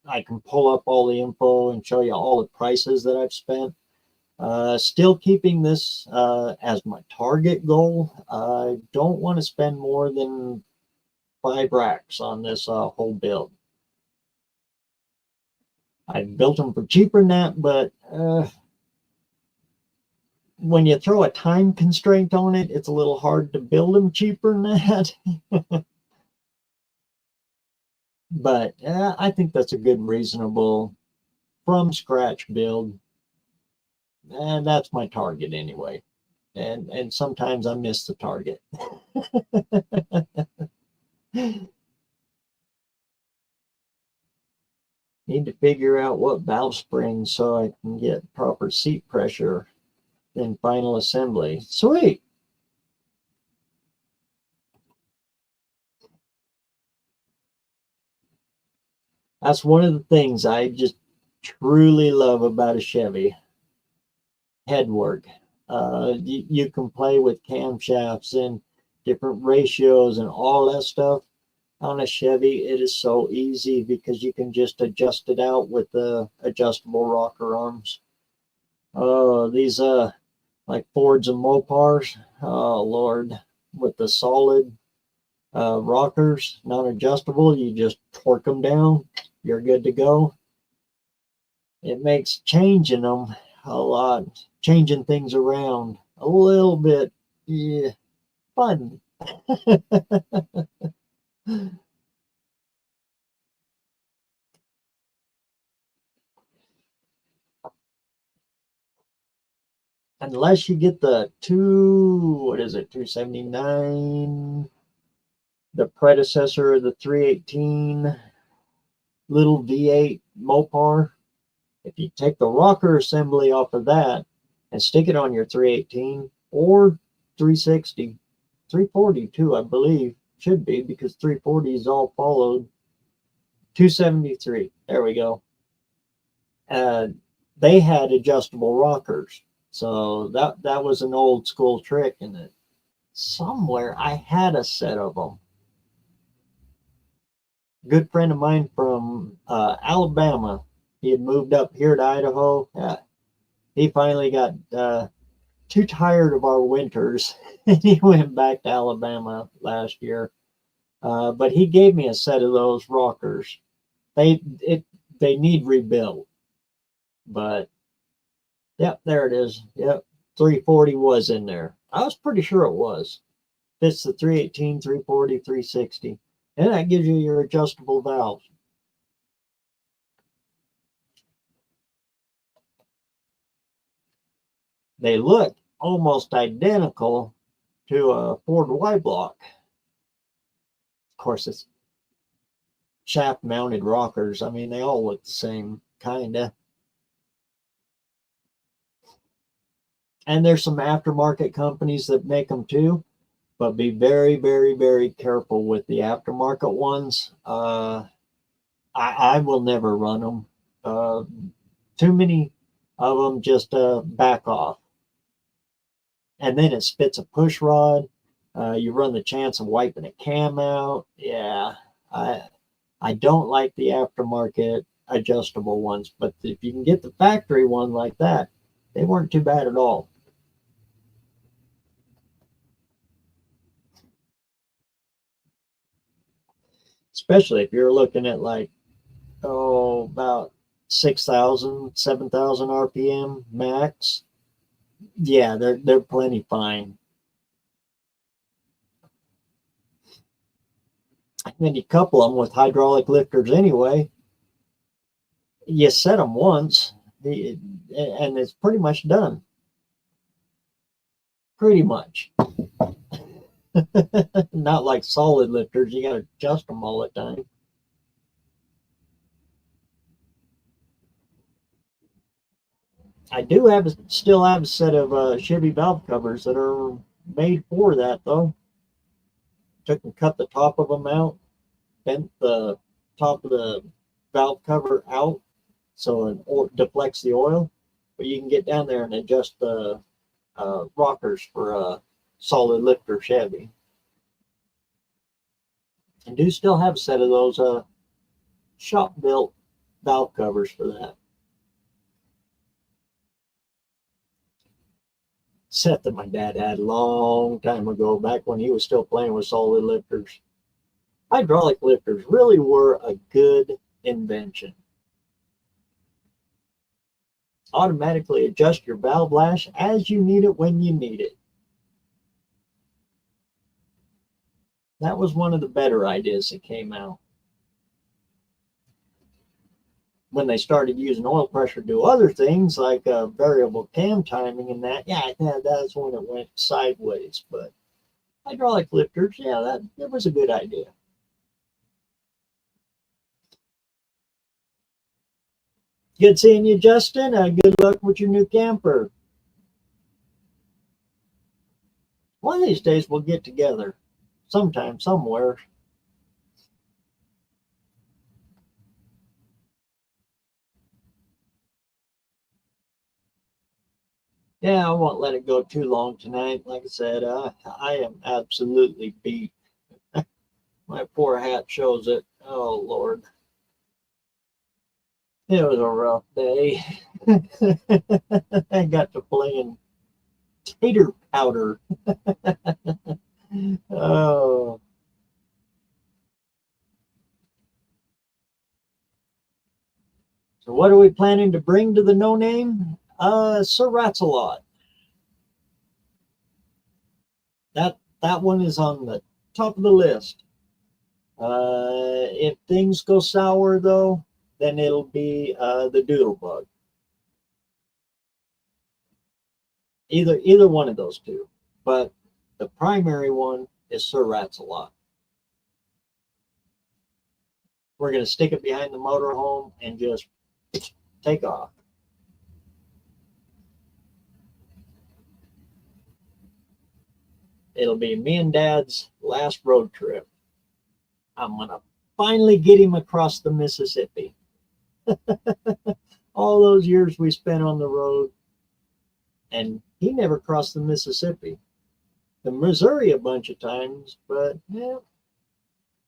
I can pull up all the info and show you all the prices that I've spent. Still keeping this as my target goal. I don't want to spend more than 5 racks on this whole build. I built them for cheaper than that, but when you throw a time constraint on it, it's a little hard to build them cheaper than that. But I think that's a good, reasonable, from scratch build. And that's my target anyway. And sometimes I miss the target. Need to figure out what valve springs so I can get proper seat pressure then final assembly. Sweet. That's one of the things I just truly love about a Chevy. Headwork. You can play with camshafts and different ratios and all that stuff. On a Chevy, it is so easy because you can just adjust it out with the adjustable rocker arms. Oh, these like Fords and Mopars. Oh Lord, with the solid rockers, non-adjustable, you just torque them down. You're good to go. It makes changing them a lot, changing things around a little bit, yeah, fun. Unless you get the what is it, 279, the predecessor of the 318 little V8 Mopar. If you take the rocker assembly off of that and stick it on your 318 or 360, 340 too, I believe, should be, because 340 is all followed. 273, there we go. They had adjustable rockers. So that was an old school trick, and it somewhere I had a set of them. Good friend of mine from Alabama. He had moved up here to Idaho. Yeah, he finally got too tired of our winters, and he went back to Alabama last year. But he gave me a set of those rockers. They need rebuild, but yep, there it is. Yep, 340 was in there. I was pretty sure it was. Fits the 318, 340, 360. And that gives you your adjustable valves. They look almost identical to a Ford Y block. Of course, it's shaft mounted rockers. I mean, they all look the same, kind of. And there's some aftermarket companies that make them too, but be very, very, very careful with the aftermarket ones. I will never run them. Too many of them just back off. And then it spits a push rod. You run the chance of wiping a cam out. Yeah, I don't like the aftermarket adjustable ones, but if you can get the factory one like that, they weren't too bad at all. Especially if you're looking at like, about 6,000, 7,000 RPM max. Yeah, they're plenty fine. And then you couple them with hydraulic lifters anyway. You set them once, and it's pretty much done. Pretty much. Not like solid lifters. You got to adjust them all the time. I do still have a set of Chevy valve covers that are made for that, though. Took and cut the top of them out, bent the top of the valve cover out so it deflects the oil. But you can get down there and adjust the rockers for a solid lifter Chevy. And do still have a set of those shop built valve covers for that. Set that my dad had a long time ago, back when he was still playing with solid lifters. Hydraulic lifters really were a good invention. Automatically adjust your valve lash as you need it when you need it. That was one of the better ideas that came out. When they started using oil pressure to do other things like variable cam timing and that, yeah, that's when it went sideways. But hydraulic lifters, yeah, that was a good idea. Good seeing you, Justin. Good luck with your new camper. One of these days we'll get together sometime, somewhere. Yeah, I won't let it go too long tonight. Like I said, I am absolutely beat. My poor hat shows it. Oh, Lord. It was a rough day. I got to playing tater powder. Oh, so what are we planning to bring to the no name? Sir Ratsalot. That one is on the top of the list. If things go sour though, then it'll be the Doodlebug. Either one of those two. But the primary one is Sir Ratsalot. We're going to stick it behind the motorhome and just take off. It'll be me and Dad's last road trip. I'm going to finally get him across the Mississippi. All those years we spent on the road, and he never crossed the Mississippi. The Missouri a bunch of times, but yeah,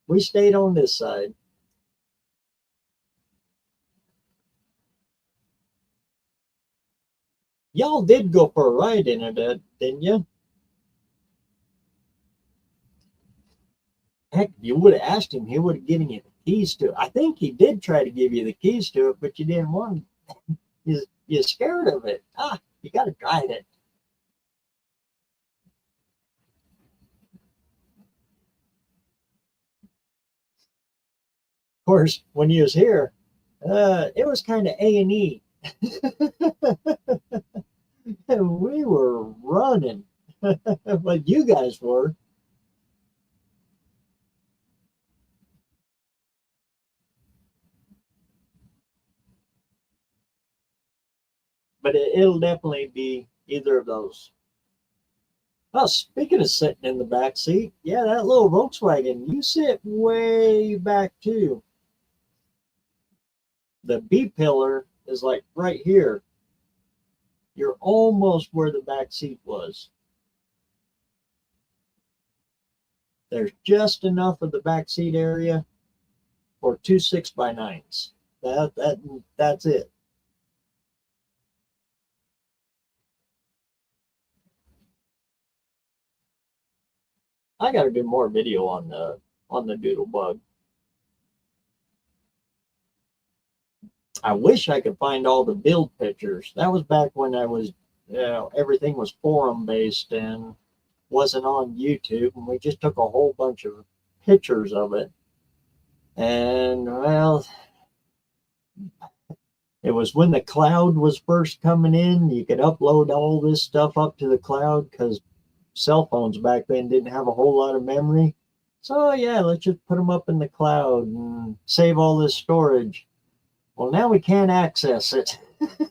we stayed on this side. Y'all did go for a ride in it, didn't you? Heck, if you would have asked him, he would have given you the keys to it. I think he did try to give you the keys to it, but you didn't want them. You're scared of it. You got to drive it. Of course, when you was here, it was kind of A&E. We were running, but you guys were. But it'll definitely be either of those. Oh, speaking of sitting in the back seat, yeah, that little Volkswagen, you sit way back too. The B pillar is like right here. You're almost where the back seat was. There's just enough of the back seat area for two 6x9s. That's it. I got to do more video on the Doodle Bug. I wish I could find all the build pictures. That was back when I was, everything was forum based and wasn't on YouTube, and we just took a whole bunch of pictures of it. And well, it was when the cloud was first coming in. You could upload all this stuff up to the cloud because cell phones back then didn't have a whole lot of memory. So yeah, let's just put them up in the cloud and save all this storage. Well, now we can't access it.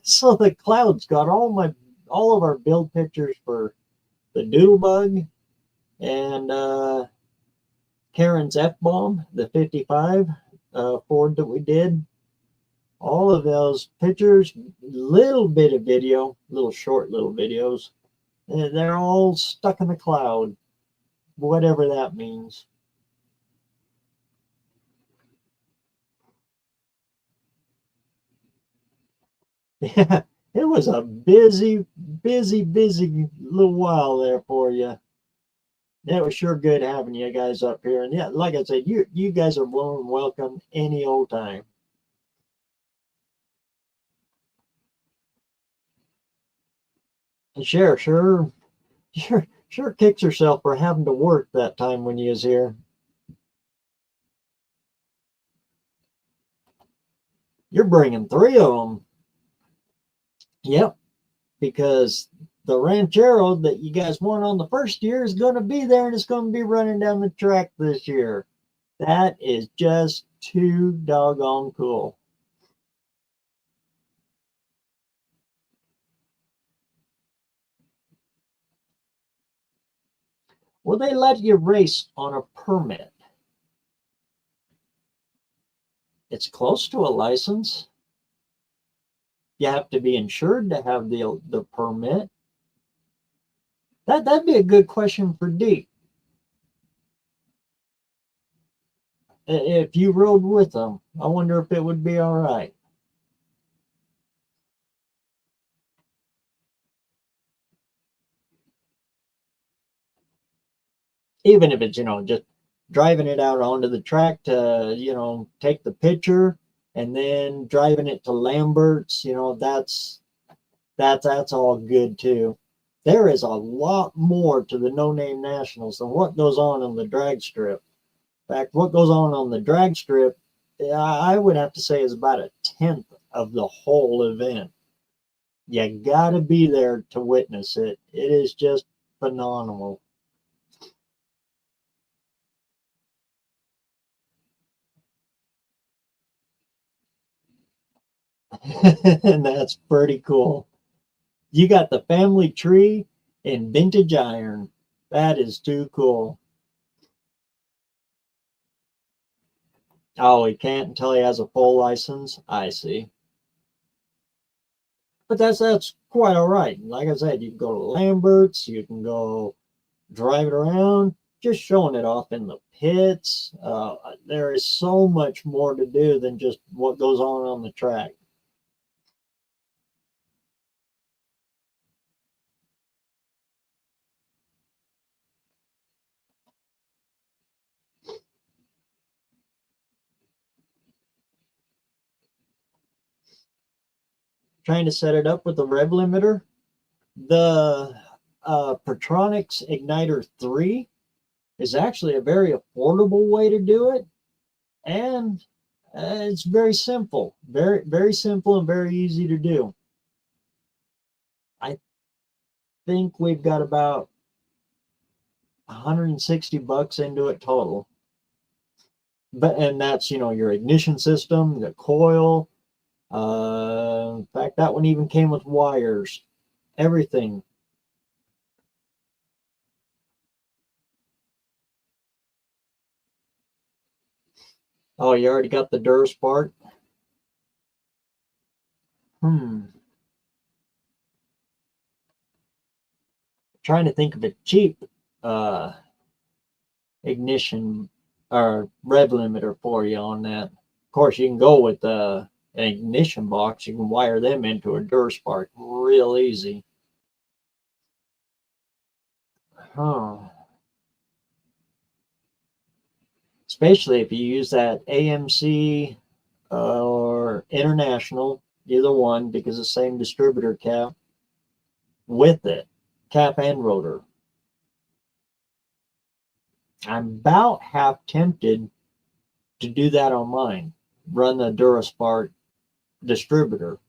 So the cloud's got all of our build pictures for the Doodlebug and Karen's F-bomb, the 55 Ford that we did. All of those pictures, little bit of video, little short little videos. They're all stuck in the cloud, whatever that means. Yeah, it was a busy little while there for you. It was sure good having you guys up here. And yeah, like I said, you guys are warm welcome any old time. And sure kicks herself for having to work that time when you was here. You're bringing three of them. Yep, because the Ranchero that you guys won on the first year is going to be there, and it's going to be running down the track this year. That is just too doggone cool. Will they let you race on a permit? It's close to a license. You have to be insured to have the permit. That'd be a good question for Deke. If you rode with them, I wonder if it would be all right. Even if it's, just driving it out onto the track to, take the picture and then driving it to Lambert's, that's all good too. There is a lot more to the No Name Nationals than what goes on the drag strip. In fact, what goes on the drag strip, I would have to say is about 1/10 of the whole event. You got to be there to witness it. It is just phenomenal. And that's pretty cool. You got the family tree in vintage iron. That is too cool. Oh, he can't until he has a full license? I see. But that's quite all right. Like I said, you can go to Lambert's, you can go drive it around, just showing it off in the pits. There is so much more to do than just what goes on the track. Trying to set it up with the rev limiter. The Pertronix Igniter 3 is actually a very affordable way to do it. And it's very simple, very, very simple and very easy to do. I think we've got about $160 into it total. And that's, your ignition system, the coil. In fact, that one even came with wires, everything. Oh, you already got the Durspark? Trying to think of a cheap ignition or rev limiter for you on that. Of course, you can go with an ignition box. You can wire them into a Durspark real easy. Especially if you use that AMC or International, either one, because the same distributor cap with it, cap and rotor. I'm about half tempted to do that on mine, run the Durspark distributor.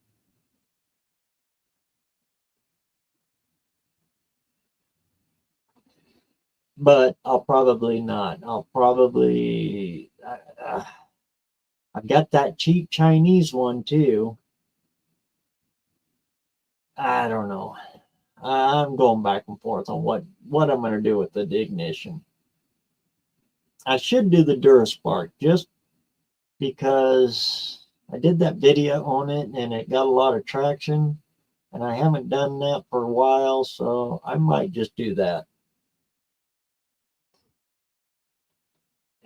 But I'll probably not. I've got that cheap Chinese one too. I don't know. I'm going back and forth on what I'm going to do with the ignition. I should do the Durspark just because I did that video on it and it got a lot of traction, and I haven't done that for a while, so I might just do that.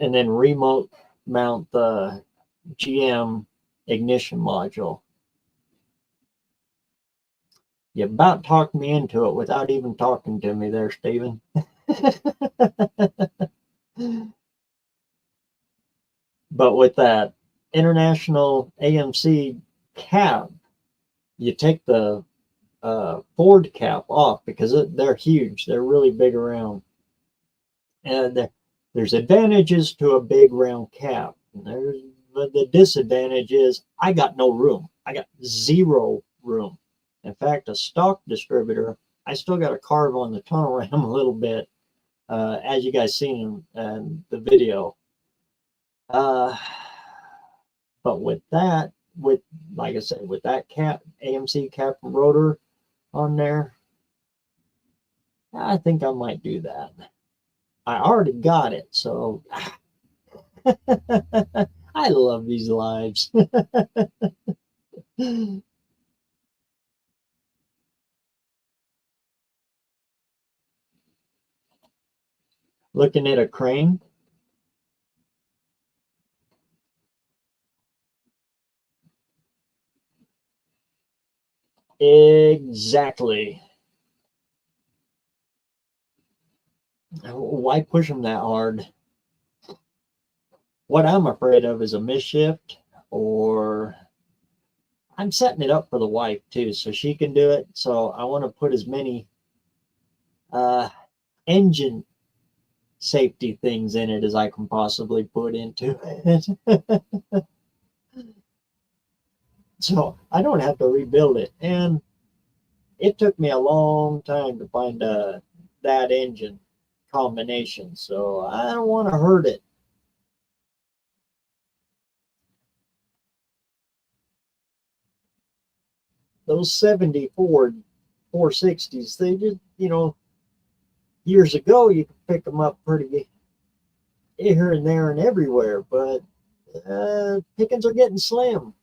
And then remote mount the GM ignition module. You about talked me into it without even talking to me there, Stephen. But with that International AMC cap, you take the Ford cap off because they're huge. They're really big around. And there's advantages to a big round cap. But the disadvantage is I got no room. I got zero room. In fact, a stock distributor, I still got to carve on the tunnel ram a little bit, as you guys seen in the video. But with that, like I said, with that cap, AMC cap and rotor on there, I think I might do that. I already got it. So I love these lives. Looking at a crane. Exactly. Why push them that hard? What I'm afraid of is a misshift, or I'm setting it up for the wife too, so she can do it. So I want to put as many uh, engine safety things in it as I can possibly put into it. So I don't have to rebuild it. And it took me a long time to find that engine combination. So I don't want to hurt it. Those 74 460s, they just, years ago you could pick them up pretty here and there and everywhere, but pickings are getting slim.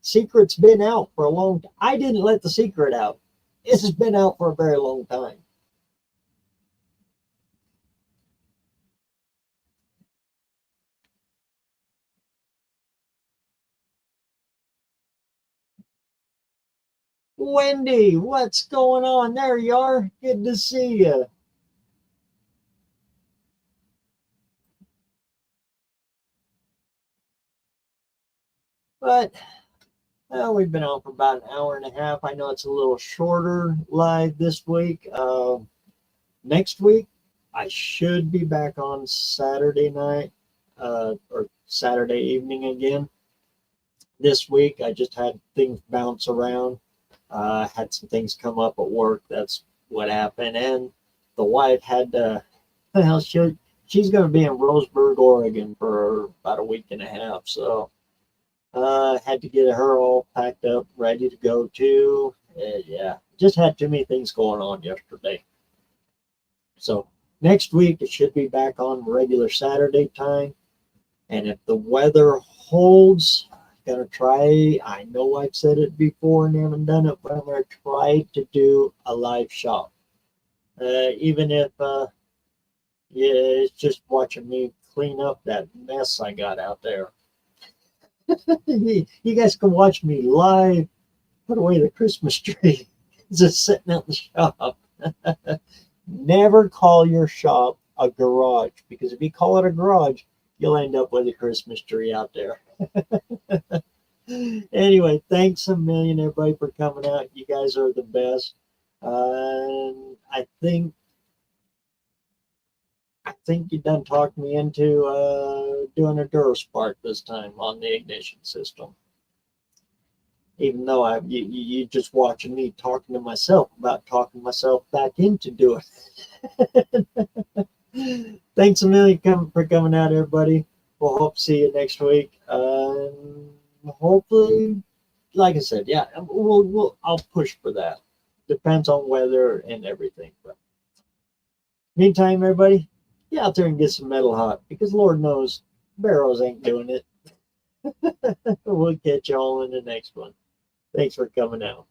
Secret's been out for a long time. I didn't let the secret out. This has been out for a very long time. Wendy, what's going on? There you are. Good to see you. But we've been on for about an hour and a half. I know it's a little shorter live this week. Next week, I should be back on Saturday night or Saturday evening again. This week, I just had things bounce around. Had some things come up at work. That's what happened. And the wife had to, well, she's going to be in Roseburg, Oregon for about a week and a half. So had to get her all packed up, ready to go too. Yeah, just had too many things going on yesterday. So next week it should be back on regular Saturday time. And if the weather holds, I'm gonna try. I know I've said it before and haven't done it, but I'm gonna try to do a live shop. Even if yeah, it's just watching me clean up that mess I got out there. You guys can watch me live put away the Christmas tree. It's just sitting out in the shop. Never call your shop a garage, because if you call it a garage, you'll end up with a Christmas tree out there. Anyway, thanks a million, everybody, for coming out. You guys are the best. I think you done talked me into doing a Duraspark this time on the ignition system. Even though you just watching me talking to myself about talking myself back into doing it. Thanks a million for coming out, everybody. We'll hope to see you next week. Hopefully, like I said, yeah, I'll push for that. Depends on weather and everything. But meantime, everybody, get out there and get some metal hot, because Lord knows BareRose ain't doing it. We'll catch y'all in the next one. Thanks for coming out.